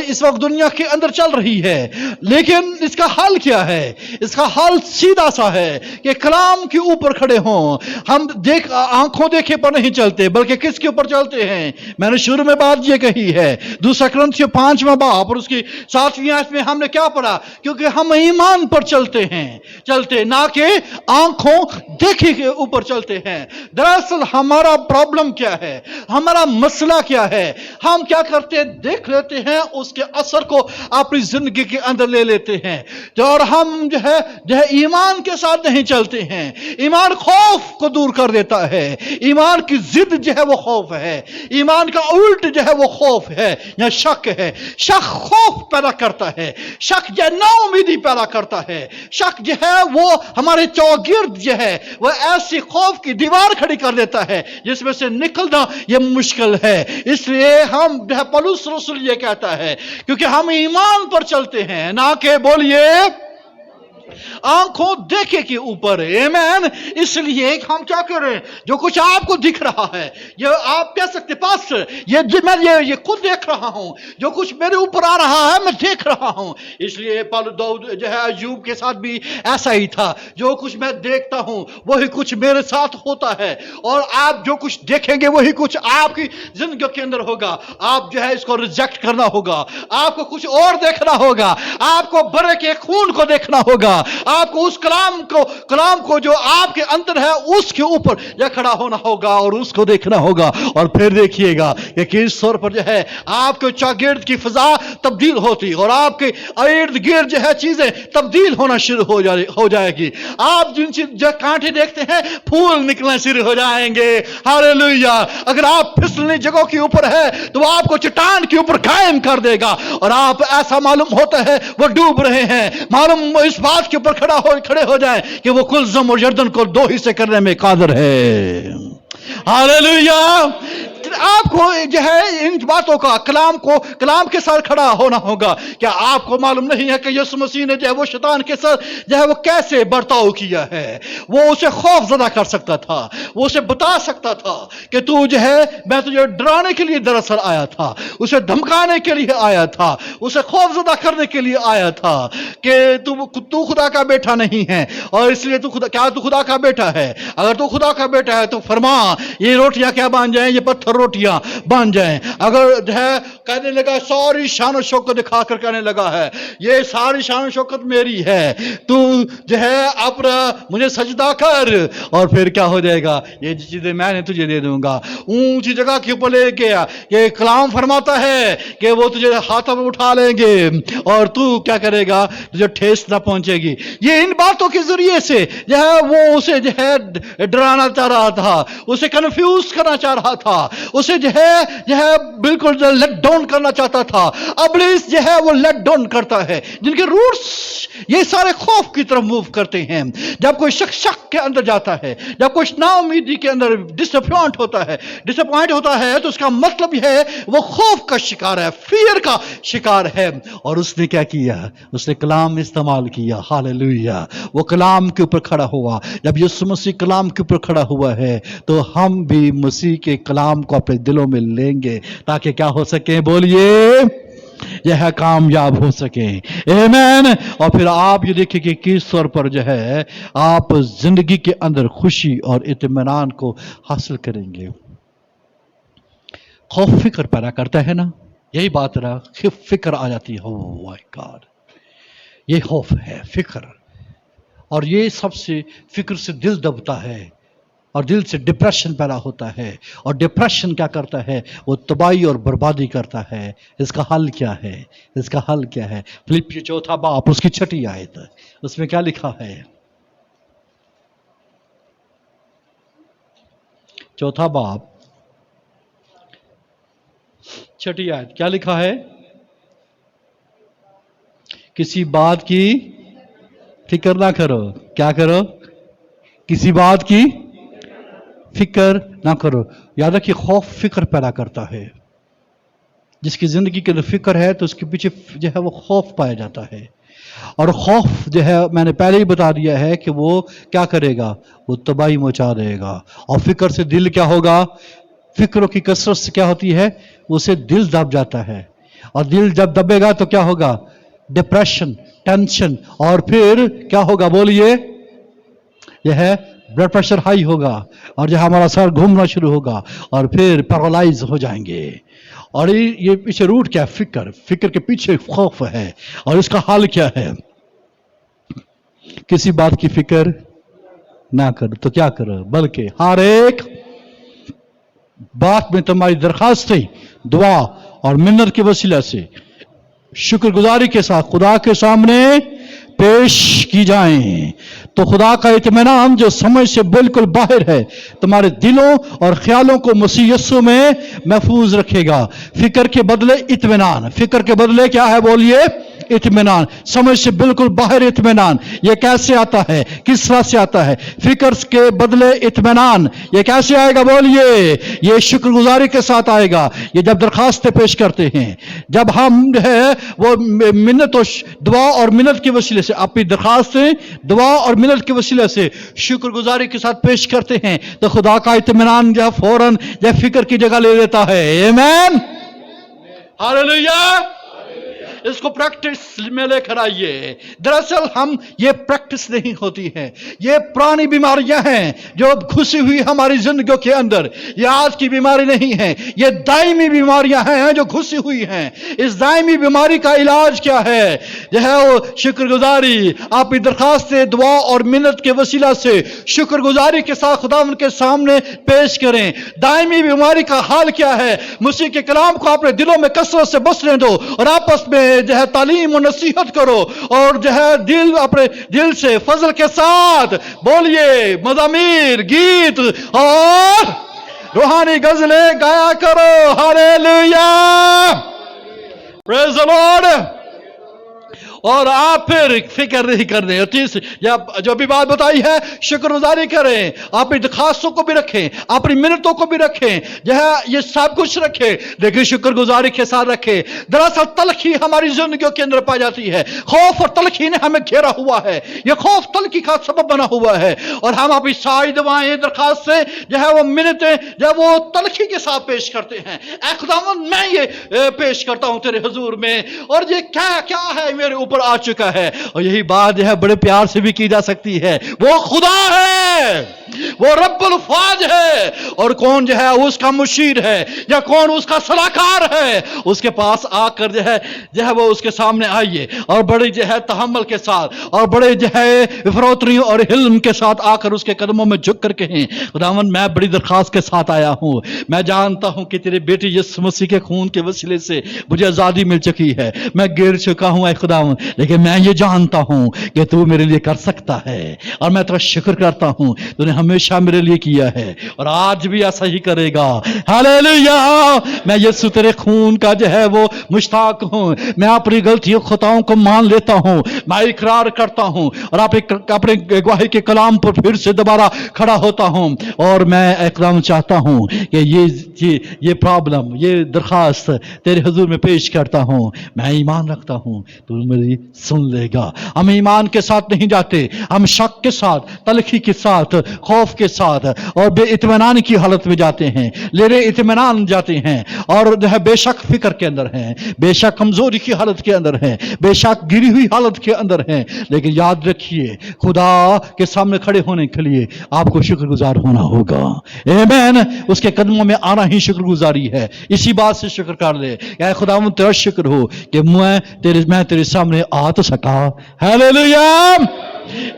Speaker 1: इस वक्त दुनिया के अंदर चल रही है। लेकिन इसका हल क्या है? इसका हल सीधा सा है कि कलाम के ऊपर खड़े हों। हम आंखों देखे पर नहीं चलते, बल्कि किसके ऊपर चलते हैं? मैंने शुरू में बात ये कही है, 2 Corinthians 5वां बाब और उसकी 7वीं आयत में हमने क्या पढ़ा? क्योंकि हम ईमान पर चलते ना कि आंखों देखे के ऊपर चलते हैं। दरअसल हमारा प्रॉब्लम क्या है, हमारा मसला क्या है? हम क्या करते हैं? देख लेते हैं, उसके असर को अपनी जिंदगी के अंदर ले लेते हैं, और हम जो है ईमान के साथ नहीं चलते हैं। ईमान खौफ को दूर कर देता है। ईमान की जिद जो है वो खौफ है। ईमान का उल्ट जो है वो खौफ है या शक है। शक खौफ पैदा करता है, शक जो नाउमीदी पैदा करता है। शक जो है वो हमारे चौगिर्द जो है वो ऐसी खौफ की दीवार खड़ी कर देता है जिसमें से निकलना ये मुश्किल है। इसलिए हम जो है पौलुस रसूल ये कहता है, क्योंकि हम ईमान पर चलते हैं ना कि बोलिए आंखों देखे के ऊपर। आमीन। इसलिए हम क्या करें? जो कुछ आपको दिख रहा है, ये आप कह सकते पास्टर मैं ये खुद देख रहा हूं, जो कुछ मेरे ऊपर आ रहा है मैं देख रहा हूं। इसलिए जो है अय्यूब के साथ भी ऐसा ही था, जो कुछ मैं देखता हूं वही कुछ मेरे साथ होता है, और आप जो कुछ देखेंगे वही कुछ आपकी जिंदगी के अंदर होगा। आप जो है इसको रिजेक्ट करना होगा, आपको कुछ और देखना होगा, आपको बड़े के खून को देखना होगा, आपको उस कलाम को जो आपके अंदर है उसके ऊपर या खड़ा होना होगा और उसको देखना होगा। और फिर देखिएगा कि किस तौर पर जो है आपके चौगिर्द की फिजा तब्दील होती और आपके इर्द गिर्द जो है चीजें तब्दील होना शुरू हो जाएगी। आप जिन जो कांटे देखते हैं फूल निकलना शुरू हो जाएंगे। हालेलुया। अगर आप फिसलनी जगहों के ऊपर है तो आपको चट्टान के ऊपर कायम कर देगा, और आप ऐसा मालूम होता है वो डूब रहे हैं, मालूम इस बात के ऊपर खड़े हो जाए कि वो कुलज़म और यर्दन को 2 हिस्से करने में कादिर है। हालेलुया। आपको जो है इन बातों का कलाम के साथ खड़ा होना होगा। क्या आपको मालूम नहीं है कि यीशु मसीह ने जो है वो शैतान के साथ जो है वो कैसे बर्ताव किया है? वो उसे खौफ ज़दा कर सकता था, वो उसे बता सकता था कि तू जो है मैं तुझे डराने के लिए दरअसल आया था, उसे धमकाने के लिए आया था, उसे खौफ ज़दा करने के लिए आया था कि तू खुदा का बेटा नहीं है, और इसलिए तू खुदा का बेटा है? अगर तू खुदा का बेटा है तो फरमा ये रोटियां क्या बन जाएं? ये पत्थर रोटियां बन जाएं। अगर जो है कहने लगा, सारी शान और शौकत दिखाकर कहने लगा है ये सारी शान और शौकत मेरी है, तू जो है अपना मुझे सजदा कर, और फिर क्या हो जाएगा? ये चीजें मैंने तुझे दे दूंगा। ऊंची जगह के ऊपर ले गया, ये कलाम फरमाता है कि वो तुझे हाथों में उठा लेंगे और तू क्या करेगा? तुझे ठेस ना पहुंचेगी। ये इन बातों के जरिए से जो है वो उसे जो है डराना चाह रहा था, उसे कंफ्यूज करना चाह रहा था, उसे जो है बिल्कुल लेट डाउन करना चाहता था। इब्लीस जो है वो लेट डाउन करता है, जिनके रूट्स ये सारे खौफ की तरफ मूव करते हैं। जब कोई शक के अंदर जाता है, जब कोई नाउमीदी के अंदर डिसअपॉइंट होता है तो उसका मतलब है वो खौफ का शिकार है, फियर का शिकार है। और उसने क्या किया? उसने कलाम इस्तेमाल किया। हालेलुया। वो कलाम के ऊपर खड़ा हुआ। जब यीशु मसीह कलाम के ऊपर खड़ा हुआ है तो हम भी मसीह के कलाम को अपने दिलों में लेंगे ताकि क्या हो सके? बोलिए, यह कामयाब हो सके। आमीन। और फिर आप ये देखिए कि किस तौर पर जो है आप जिंदगी के अंदर खुशी और इत्मीनान को हासिल करेंगे। खौफ फिक्र पैदा करता है ना, यही बात रहा, फिक्र आ जाती है। ओह माय गॉड, ये खौफ है, फिक्र। और ये सबसे फिक्र से दिल दबता है और दिल से डिप्रेशन पैदा होता है। और डिप्रेशन क्या करता है? वो तबाही और बर्बादी करता है। इसका हल क्या है? इसका हल क्या है? फिलिप्पी 4 बाब उसकी 6 आयत, उसमें क्या लिखा है? 4 बाब 6 आयत क्या लिखा है? किसी बात की फिक्र ना करो। क्या करो? किसी बात की फिक्र ना करो। याद रखिए, खौफ फिक्र पैदा करता है। जिसकी जिंदगी के अंदर फिक्र है तो उसके पीछे जो है वो खौफ पाया जाता है। और खौफ जो है मैंने पहले ही बता दिया है कि वो क्या करेगा? वो तबाही मचा देगा। और फिक्र से दिल क्या होगा? फिक्रों की कसरत से क्या होती है? उसे दिल दब जाता है। और दिल जब दबेगा तो क्या होगा? डिप्रेशन, टेंशन, और फिर क्या होगा? बोलिए, यह ब्लड प्रेशर हाई होगा और जो हमारा सर घूमना शुरू होगा और फिर पैरालाइज हो जाएंगे। और ये पीछे रूट क्या है? फिक्र के पीछे खौफ है। और इसका हल क्या है? किसी बात की फिक्र ना करो तो क्या करो? बल्कि हर एक बात में तुम्हारी दरखास्तें, दुआ और मिन्नत के वसीला से शुक्रगुजारी के साथ खुदा के सामने पेश की जाएं, तो खुदा का इत्मीनान जो समझ से बिल्कुल बाहर है तुम्हारे दिलों और ख्यालों को मसीह यीशु में महफूज रखेगा। फिक्र के बदले इत्मीनान। फिक्र के बदले क्या है? बोलिए, इत्मीनान। समझ से बिल्कुल बाहर इत्मीनान। ये कैसे आता है? किस तरह से आता है? फिक्र के बदले इत्मीनान ये कैसे आएगा? बोलिए, ये शुक्रगुजारी के साथ आएगा। ये जब दरखास्तें पेश करते हैं, जब हम है वो मिन्नत और दुआ और मिन्नत के वसीले से अपनी दरखास्तें दुआ और मिन्नत के वसीले से शुक्रगुजारी के साथ पेश करते हैं तो खुदा का इत्मीनान जो फौरन यह फिक्र की जगह ले लेता है। आमीन, हालेलुया। इसको प्रैक्टिस में लेकर आइए। दरअसल हम ये प्रैक्टिस नहीं होती है, ये पुरानी बीमारियां हैं जो घुसी हुई हमारी जिंदगियों के अंदर। ये आज की बीमारी नहीं है, ये दायमी बीमारियां हैं जो घुसी हुई हैं। इस दायमी बीमारी का इलाज क्या है? जो है वो शुक्रगुजारी। आपकी दरखास्तें दुआ और मिन्नत के वसीला से शुक्रगुजारी के साथ खुदावंद के सामने पेश करें। दायमी बीमारी का हाल क्या है? मसीह के कलाम को अपने दिलों में कसरत से बसने दो और आपस में जो है तालीम और नसीहत करो और जो है दिल अपने दिल से फजल के साथ बोलिए, मज़ामीर, गीत और रूहानी गजलें गाया करो। Hallelujah, praise the Lord. और आप फिर फिक्र नहीं करने। या जो भी बात बताई है, शुक्रगुजारी करें, अपनी दरखास्तों को भी रखें, अपनी मिन्नतों को भी रखें, जो है ये सब कुछ रखें, लेकिन शुक्रगुजारी के साथ रखें। दरअसल तलखी हमारी जिंदगियों के अंदर पाई जाती है। खौफ और तलखी ने हमें घेरा हुआ है। ये खौफ तलखी का सबब बना हुआ है और हम अपनी सारी दुआएं, दरखास्त से जो है वो मिन्नतें जो है वो तलखी के साथ पेश करते हैं। ऐ खुदावंद, मैं ये पेश करता हूं तेरे हुजूर में, और ये क्या क्या है मेरे ऊपर आ चुका है। और यही बात जो है बड़े प्यार से भी की जा सकती है। वो खुदा है, वो रब्बुल फाज है, और कौन जो है उसका मुशीर है या कौन उसका सलाहकार है, उसके पास आकर जो है वो उसके सामने आइए और बड़े जो है तहम्मुल के साथ और बड़े जो है इफरोतरी और हिल्म के साथ आकर उसके कदमों में झुक कर कहें, खुदावंद मैं बड़ी दरखास्त के साथ आया हूं। मैं जानता हूं कि तेरे बेटे यीशु मसीह के खून के वसीले से मुझे आजादी मिल चुकी है। मैं गिर चुका हूं ऐ खुदावंद, लेकिन मैं ये जानता हूं कि तू मेरे लिए कर सकता है और मैं तेरा शुक्र करता हूं, तूने हमेशा मेरे लिए किया है और आज भी ऐसा ही करेगा। हालेलुया। मैं यीशु तेरे खून का जो है वो मुश्ताक हूं। मैं अपनी गलतियों खताओं को मान लेता हूं, मैं इकरार करता हूं और अपने गवाही के कलाम पर फिर से दोबारा खड़ा होता हूं और मैं इकराम चाहता हूं कि ये प्रॉब्लम, ये दरखास्त तेरे हुजूर में पेश करता हूं। मैं ईमान रखता हूं तू मेरी सुन लेगा। हम ईमान के साथ नहीं जाते, हम शक के साथ, तलखी के साथ, खौफ के साथ और बेइत्मीनान की हालत में जाते हैं, लेरे इत्मीनान जाते हैं और जो है बेशक फिक्र के अंदर हैं, बेशक कमजोरी की हालत के अंदर हैं, बेशक गिरी हुई हालत के अंदर हैं। लेकिन याद रखिए खुदा के सामने खड़े होने के लिए आपको शुक्रगुजार होना होगा। आमीन। उसके कदमों में आना ही शुक्रगुजारी है। इसी बात से शुक्र कर ले, या खुदा तेरा शुक्र हो कि मैं तेरे सामने आ तो सका। हालेलुया।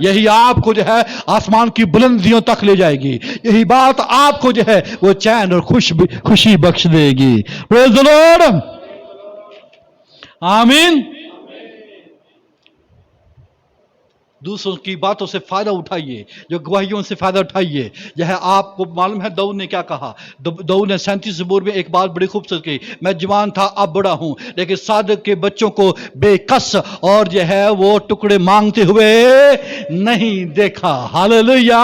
Speaker 1: यही आपको जो है आसमान की बुलंदियों तक ले जाएगी। यही बात आपको जो है वो चैन और खुशी बख्श देगी। Praise the Lord. आमीन। दूसरों की बातों से फायदा उठाइए, जो गवाहियों से फायदा उठाइए। यह आपको मालूम है दाऊद ने क्या कहा? दाऊद ने 37 ज़बूर में एक बात बड़ी खूबसूरत कही, मैं जवान था अब बड़ा हूं, लेकिन सादक के बच्चों को बेकस और जो है वो टुकड़े मांगते हुए नहीं देखा। हालेलुया।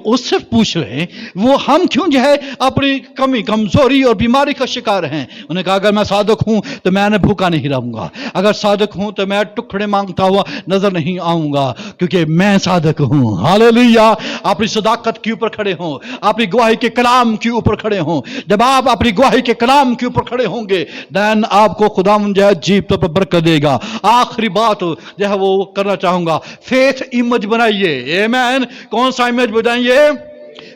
Speaker 1: उससे पूछ रहे वो हम क्यों जो है अपनी कमी, कमजोरी और बीमारी का शिकार हैं। उन्होंने कहा अगर मैं सादक हूं तो मैं भूखा नहीं रहूंगा, अगर सादक हूं तो मैं टुकड़े मांगता हुआ नजर नहीं आऊंगा, क्योंकि मैं सादक हूं। हालेलुया। अपनी सदाकत के ऊपर खड़े हों, अपनी गवाही के कलाम के ऊपर खड़े हों। जब आप अपनी गवाही के कलाम के ऊपर खड़े होंगे देन आपको खुदावंद जो है जीव तो पर बरकत देगा। आखिरी बात जो है वो करना चाहूंगा, फेथ इमेज बनाइए। आमीन। कौन सा इमेज बनाइए?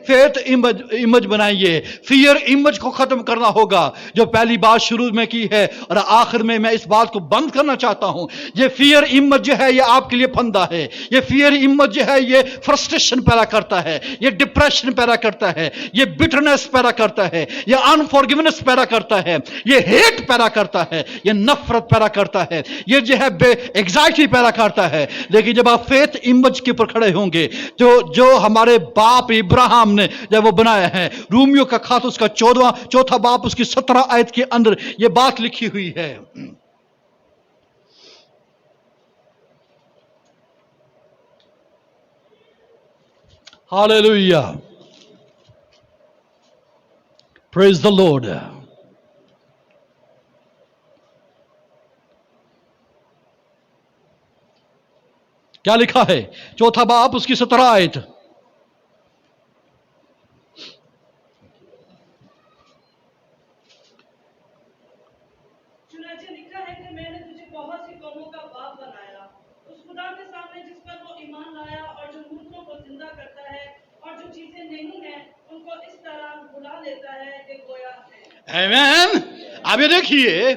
Speaker 1: फेथ इमेज बनाइए। फियर इमेज को खत्म करना होगा, जो पहली बात शुरू में की है और आखिर में मैं इस बात को बंद करना चाहता हूं। ये फियर इमेज जो है ये आपके लिए फंदा है। ये फियर इमेज जो है ये फ्रस्ट्रेशन पैदा करता है, ये डिप्रेशन पैदा करता है, ये बिटरनेस पैदा करता है, ये अनफॉरगिवनेस पैदा करता है, ये हेट पैदा करता है, ये नफरत पैदा करता है, ये जो है एग्जाइटी पैदा करता है। लेकिन जब आप फेथ इमेज के ऊपर खड़े होंगे, जो हमारे बाप इब्राहिम ने जब वो बनाया है, रूमियो का खात उसका 4वां बाप उसकी 17 आयत के अंदर ये बात लिखी हुई है। हालेलुया। Praise the Lord. क्या लिखा है? 4वां बाप उसकी 17 आयत। आमीन। अब ये देखिए,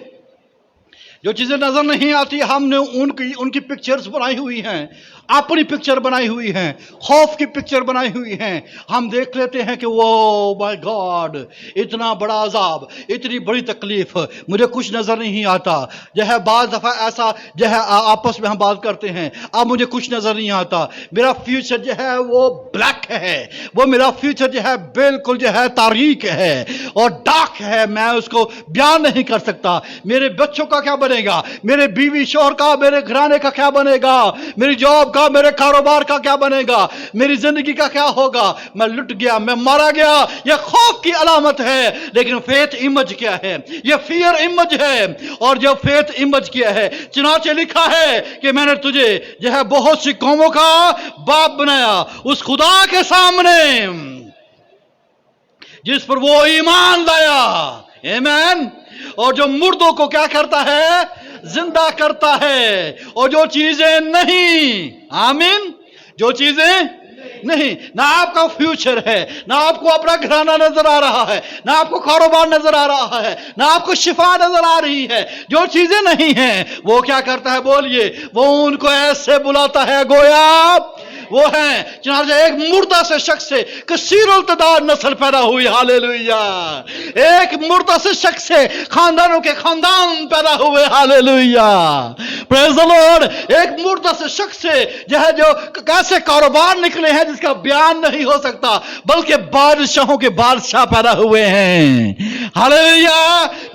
Speaker 1: जो चीजें नजर नहीं आती हमने उनकी पिक्चर्स बनाई हुई हैं, अपनी पिक्चर बनाई हुई हैं, खौफ की पिक्चर बनाई हुई हैं। हम देख लेते हैं कि वो माय गॉड, इतना बड़ा अजाब, इतनी बड़ी तकलीफ, मुझे कुछ नजर नहीं आता। जो है बाज़ दफा ऐसा जो है आपस में हम बात करते हैं, अब मुझे कुछ नजर नहीं आता, मेरा फ्यूचर जो है वो ब्लैक है, वो मेरा फ्यूचर जो है बिल्कुल जो है तारीक है और डार्क है, मैं उसको बयान नहीं कर सकता। मेरे बच्चों का क्या बनेगा, मेरे बीवी शोहर का, मेरे घराने का क्या बनेगा, मेरी जॉब का, मेरे कारोबार का क्या बनेगा, मेरी जिंदगी का क्या होगा, मैं लुट गया, मैं मारा गया। यह खौफ की अलामत है। लेकिन फेथ इमेज क्या है? यह फियर इमेज है। और जो फेथ इमेज क्या है, चुनाचे लिखा है कि मैंने तुझे जो है बहुत सी कौमों का बाप बनाया, उस खुदा के सामने जिस पर वो ईमान लाया। आमीन। और जो मुर्दों को क्या करता है? जिंदा करता है। और जो चीजें नहीं, आमीन, जो चीजें नहीं, ना आपका फ्यूचर है, ना आपको अपना घराना नजर आ रहा है, ना आपको कारोबार नजर आ रहा है, ना आपको शिफा नजर आ रही है, जो चीजें नहीं हैं वो क्या करता है? बोलिए, वो उनको ऐसे बुलाता है गोया वो हैं चुनांचे एक मुर्दा से शख्स से कसीरुल तदाद नस्ल पैदा हुई। हालेलुया। एक मुर्दा से शख्स से खानदानों के खानदान पैदा हुए। हालेलुया। Praise the Lord. एक मुर्दा से शख्स से जो कैसे कारोबार निकले हैं जिसका बयान नहीं हो सकता, बल्कि बादशाहों के बादशाह पैदा हुए हैं। हालेलुया।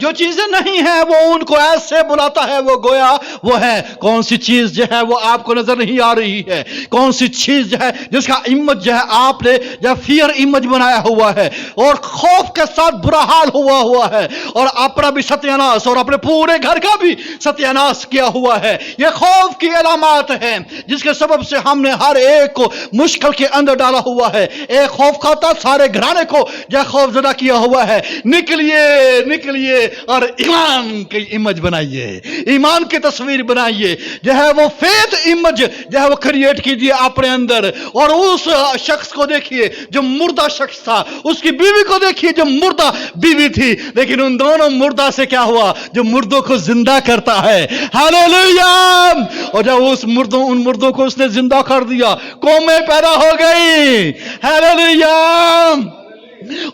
Speaker 1: जो चीजें नहीं है वो उनको ऐसे बुलाता है, वो गोया वो है। कौन सी चीज जो है वो आपको नजर नहीं आ रही है, कौन सी चीज जो है जिसका इमेज जो है आपने जो फियर इमेज बनाया हुआ है और खौफ के साथ बुरा हाल हुआ है और अपना भी सत्यानाश और अपने पूरे घर का भी सत्यानाश किया हुआ है। ये खौफ की अलामत है जिसके सबब से हमने हर एक को मुश्किल के अंदर डाला हुआ है। एक खौफ खाता सारे घराने को जो खौफ ज़दा किया हुआ है। निकलिए निकलिए और ईमान की इमेज बनाइए, ईमान की तस्वीर बनाइए, जो है वो फेथ इमेज जो है वो क्रिएट कीजिए अपने अंदर। और उस शख्स को देखिए जो मुर्दा शख्स था, उसकी बीवी को देखिए जो मुर्दा बीवी थी, लेकिन उन दोनों मुर्दा से क्या हुआ, जो मुर्दों को जिंदा करता है। हालेलुया। और जब उन मुर्दों को उसने जिंदा कर दिया, कौमें पैदा हो गई। हालेलुया।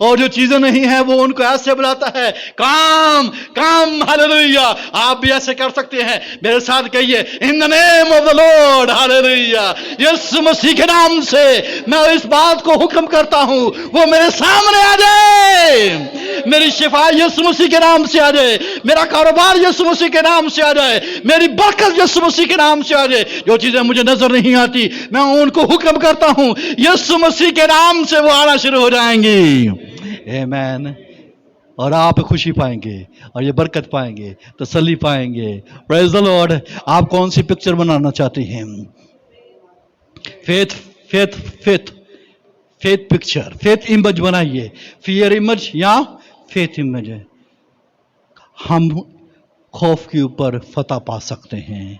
Speaker 1: और जो चीजें नहीं है वो उनको ऐसे बुलाता है, काम काम। हालेलुया। आप भी ऐसे कर सकते हैं। मेरे साथ कहिए, in the name of the Lord. Hallelujah. यीशु मसीह के नाम से मैं इस बात को हुक्म करता हूं, वो मेरे सामने आ जाए। मेरी शिफा यीशु मसीह के नाम से आ जाए, मेरा कारोबार यीशु मसीह के नाम से आ जाए, मेरी बरकत यीशु मसीह के नाम से आ जाए। जो चीजें मुझे नजर नहीं आती मैं उनको हुक्म करता हूं, यीशु मसीह के नाम से वो आना शुरू हो जाएंगी। आमीन। और आप खुशी पाएंगे और ये बरकत पाएंगे, तसल्ली पाएंगे। Praise the Lord. आप कौन सी पिक्चर बनाना चाहते हैं? Faith faith faith faith picture, faith image बनाइए। फियर इमेज या फेथ इमेज है। हम खौफ के ऊपर फतह पा सकते हैं।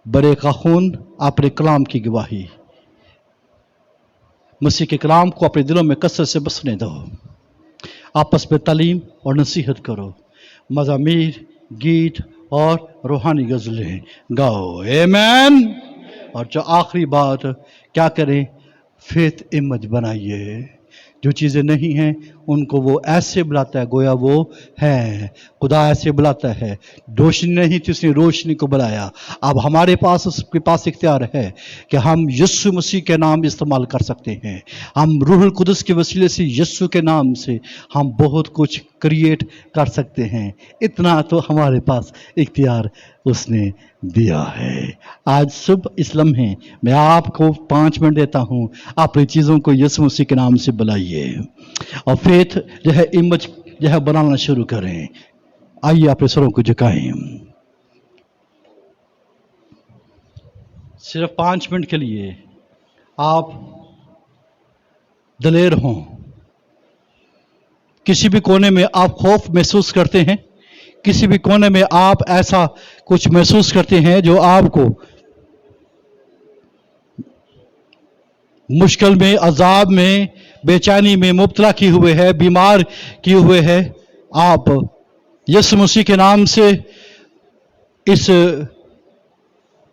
Speaker 1: बड़े का खून, अपने कलाम की गवाही। मसीह के कलाम को अपने दिलों में कसरत से बसने दो। आपस में तालीम और नसीहत करो। मज़ामीर, गीत और रूहानी गज़लें गाओ। आमीन। और जो आखिरी बात क्या करें, फेथ इमेज बनाइए। जो चीज़ें नहीं हैं उनको वो ऐसे बुलाता है गोया वो है। खुदा ऐसे बुलाता है। रोशनी नहीं थी, उसने रोशनी को बुलाया। अब हमारे पास उसके पास इख्तियार है कि हम यीशु मसीह के नाम इस्तेमाल कर सकते हैं। हम रूहुल कुदस के वसीले से यीशु के नाम से हम बहुत कुछ क्रिएट कर सकते हैं। इतना तो हमारे पास इख्तियार उसने दिया है। आज सुबह इस लम्हे मैं आपको 5 मिनट देता हूँ, अपनी चीज़ों को यीशु मसीह के नाम से बुलाइए और फेथ जो है इमेज जो है बनाना शुरू करें। आइए अपने सरों को झुकाएं। सिर्फ 5 मिनट के लिए आप दलेर हों। किसी भी कोने में आप खौफ महसूस करते हैं, किसी भी कोने में आप ऐसा कुछ महसूस करते हैं जो आपको मुश्किल में, अजाब में, बेचैनी में मुब्तला किए हुए है, बीमार किए हुए है, आप यीशु मसीह के नाम से इस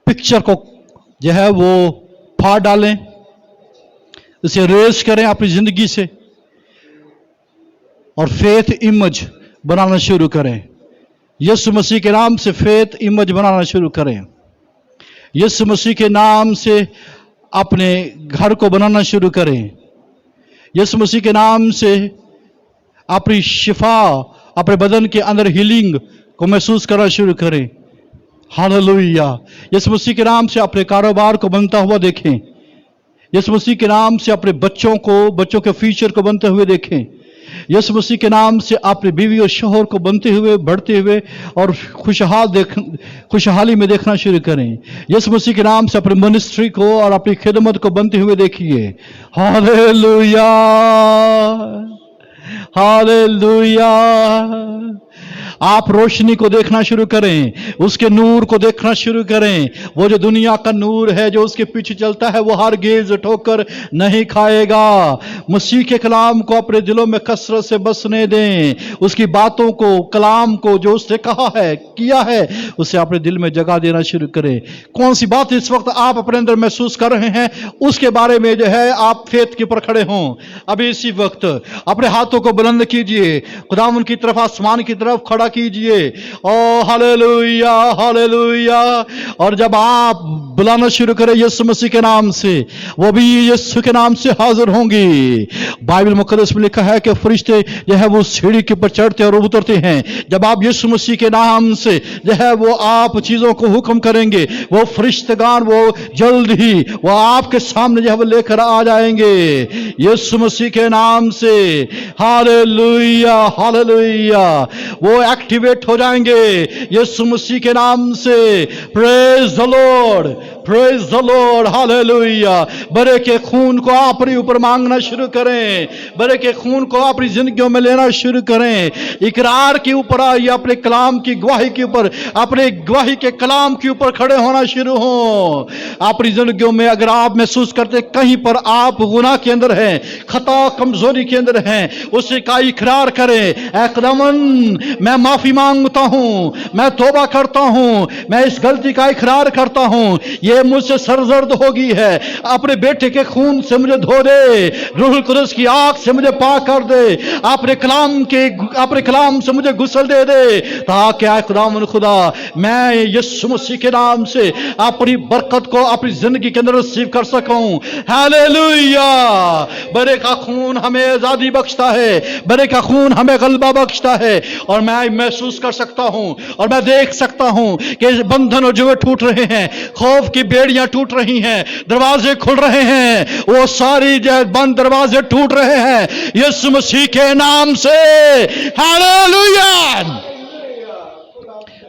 Speaker 1: पिक्चर को जो है वो फाड़ डालें, इसे रेस करें अपनी जिंदगी से और फेथ इमेज बनाना शुरू करें। यीशु मसीह के नाम से फेथ इमेज बनाना शुरू करें। यीशु मसीह के नाम से अपने घर को बनाना शुरू करें। यीशु मसीह के नाम से अपनी शिफा, अपने बदन के अंदर हीलिंग को महसूस करना शुरू करें। हालेलुया। यीशु मसीह के नाम से अपने कारोबार को बनता हुआ देखें। यीशु मसीह के नाम से अपने बच्चों के फ्यूचर को बनते हुए देखें। यीशु मसीह के नाम से अपने बीवी और शौहर को बनते हुए, बढ़ते हुए और खुशहाली में देखना शुरू करें। यीशु मसीह के नाम से अपने मिनिस्ट्री को और अपनी खिदमत को बनते हुए देखिए। Hallelujah, hallelujah. आप रोशनी को देखना शुरू करें, उसके नूर को देखना शुरू करें। वो जो दुनिया का नूर है जो उसके पीछे चलता है वो हरगिज़ ठोकर नहीं खाएगा। मसीह के कलाम को अपने दिलों में कसरत से बसने दें। उसकी बातों को, कलाम को जो उसने कहा है, किया है, उसे अपने दिल में जगह देना शुरू करें। कौन सी बात इस वक्त आप अपने अंदर महसूस कर रहे हैं उसके बारे में जो है आप फेथ के ऊपर खड़े हों। अभी इसी वक्त अपने हाथों को बुलंद कीजिए, खुदावंद की तरफ, आसमान की तरफ खड़ा कीजिए। ओ हालेलुया, हालेलुया। और जब आप बुलाना शुरू करें यीशु मसीह के नाम से, वो भी यीशु के नाम से हाजिर होंगी। बाइबल मुकद्दस में लिखा है कि फरिश्ते जो है वो सीढ़ी के ऊपर चढ़ते और उतरते हैं। जब आप यीशु मसीह के नाम से जो है वो आप चीजों को हुक्म करेंगे, वो फरिश्तेगान वो जल्द ही वो आपके सामने जो है वो लेकर आ जाएंगे यीशु मसीह के नाम से। Hallelujah, hallelujah. वो एक्टिवेट हो जाएंगे यीशु मसीह के नाम से। Praise the Lord, praise the Lord, hallelujah. बड़े के खून को अपने ऊपर मांगना शुरू करें, बड़े के खून को अपनी जिंदगियों में लेना शुरू करें। इकरार के ऊपर आइए, अपने कलाम की गवाही के ऊपर, अपने गवाही के कलाम के ऊपर खड़े होना शुरू हो। अपनी जिंदगियों में अगर आप महसूस करते कहीं पर आप गुनाह के अंदर हैं, खता कमजोरी के अंदर हैं, उसे का इकरार करें। ऐ खुदावन, मैं माफी मांगता हूं, मैं तौबा करता हूं, मैं इस गलती का इकरार करता हूं, ये मुझसे सरजर्द हो गई है। अपने बेटे के खून से मुझे धो दे, रूहुल कुदस की आग से मुझे पाक कर दे, अपने कलाम से मुझे गुस्ल दे दे, ताकि ऐ खुदावन खुदा मैं यीशु मसीह के नाम से अपनी बरकत को अपनी जिंदगी के अंदर रिसीव कर सकूं। हालेलुया। बड़े का खून हमें आजादी बख्शता है, बड़े का खून हमें गलबा बख्शता है। और मैं महसूस कर सकता हूं और मैं देख सकता हूं कि बंधन और जुए टूट रहे हैं, खौफ की बेड़ियां टूट रही हैं, दरवाजे खुल रहे हैं, वो सारी बंद दरवाजे टूट रहे हैं यीशु मसीह के नाम से। हालेलुया।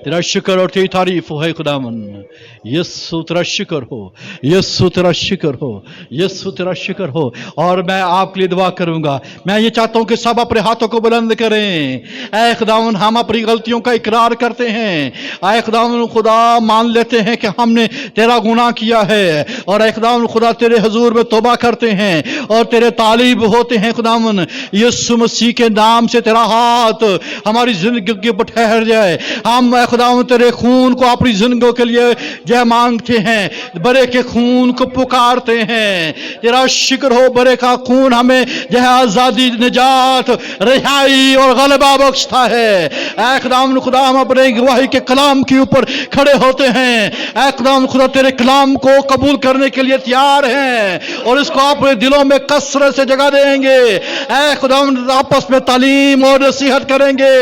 Speaker 1: तेरा शुक्र और तेरी तारीफ हो है खुदावन। यीशु तेरा शुक्र हो, यीशु तेरा शुक्र हो, यीशु तेरा शुक्र हो। और मैं आपके लिए दुआ करूंगा। मैं ये चाहता हूं कि सब अपने हाथों को बुलंद करें। ऐ खुदावन, हम अपनी गलतियों का इकरार करते हैं। ऐ खुदावन खुदा, मान लेते हैं कि हमने तेरा गुनाह किया है, और ऐ खुदावन खुदा तेरे हुजूर में तौबा करते हैं और तेरे तालीब होते हैं। खुदावन यीशु मसीह के नाम से तेरा हाथ हमारी जिंदगी के ऊपर ठहर जाए। हम ऐ खुदावन तेरे खून को अपनी जिंदगी के लिए जय मांगते हैं, बड़े के खून को पुकारते हैं। तेरा शुक्र हो, बड़े का खून हमें जो है आजादी, निजात, रिहाई और गलबा बख्शता है। ऐ खुदावन खुदा, हम अपने गवाही के कलाम के ऊपर खड़े होते हैं। ऐ खुदावन खुदा, तेरे कलाम को कबूल करने के लिए तैयार हैं और इसको अपने दिलों में कसरत से जगह देंगे। ऐ खुदावन, आपस में तालीम और नसीहत करेंगे।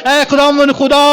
Speaker 1: ऐ खुदावन खुदा,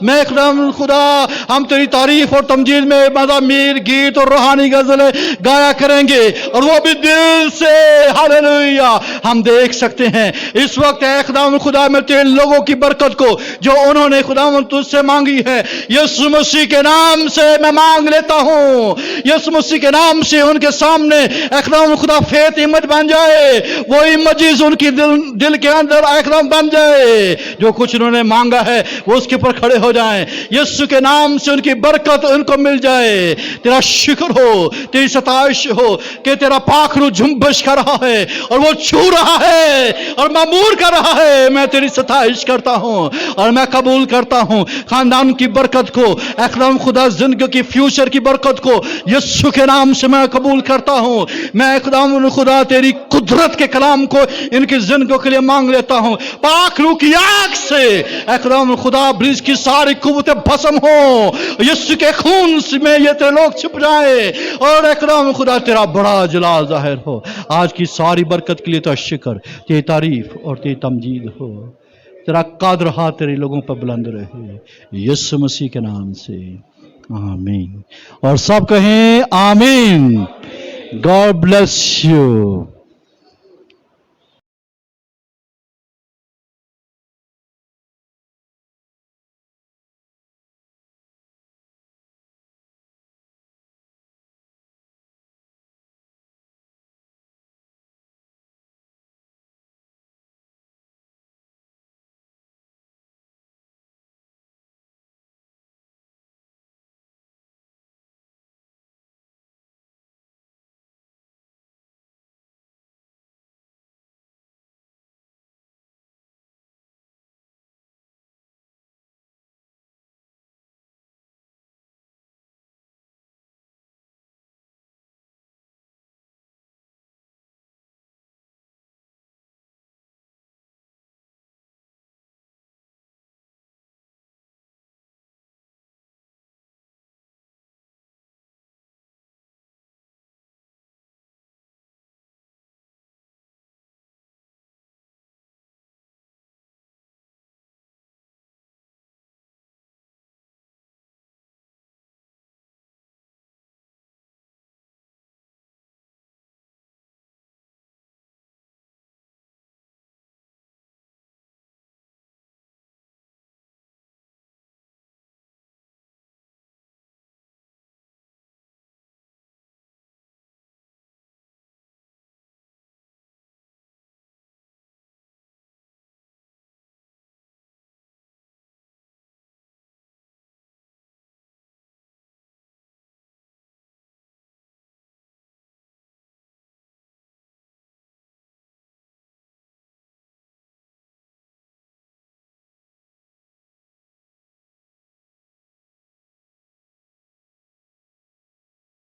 Speaker 1: मैं खुदावन खुदा, हम तेरी तारीफ और तमजीद में मज़ामीर, गीत और रूहानी गज़लें गाया करेंगे, और वो भी दिल से। हालेलुया। हम देख सकते हैं इस वक्त ऐ खुदावन खुदा, मैं तेरे लोगों की बरकत को जो उन्होंने खुदावन तुझसे मांगी है, यीशु मसीह के नाम से मैं मांग लेता हूं। यीशु मसीह के नाम से उनके सामने ऐ खुदावन खुदा फेथ हिम्मत बन जाए, वो हिम्मत चीज उनकी दिल के अंदर ऐ खुदावन बन जाए। जो कुछ उन्होंने मांगा है वो उसके ऊपर खड़े हो जाएं। यीशु के नाम से उनकी बरकत उनको मिल जाए। तेरा शुक्र हो, तेरी सताइश हो कि तेरा पाखरू झुंबश कर रहा है और वो छू रहा है और मामूर कर रहा है। मैं तेरी सताइश करता हूं और मैं कबूल करता हूं खानदान की बरकत को, एकदम खुदा जिंदगी की फ्यूचर की बरकत को यीशु के नाम से मैं कबूल करता हूं। मैं खुदा खुदा तेरी कुदरत के कलाम को इनकी जिंदगी के लिए मांग लेता हूं। पाखरू की आग से एकदम खुदा ब्रिज की सारी कुव्वतें भस्म हो, यीशु के खून में ये तेरे लोग छिप जाए और एकराम खुदा तेरा बड़ा जलाल जाहिर हो। आज की सारी बरकत के लिए तो शुक्र, तेरी तारीफ और तेरी तमजीद हो। तेरा कादर हाथ तेरे लोगों पर बुलंद रहे, यीशु मसीह के नाम से आमीन। और सब कहें आमीन। God bless you.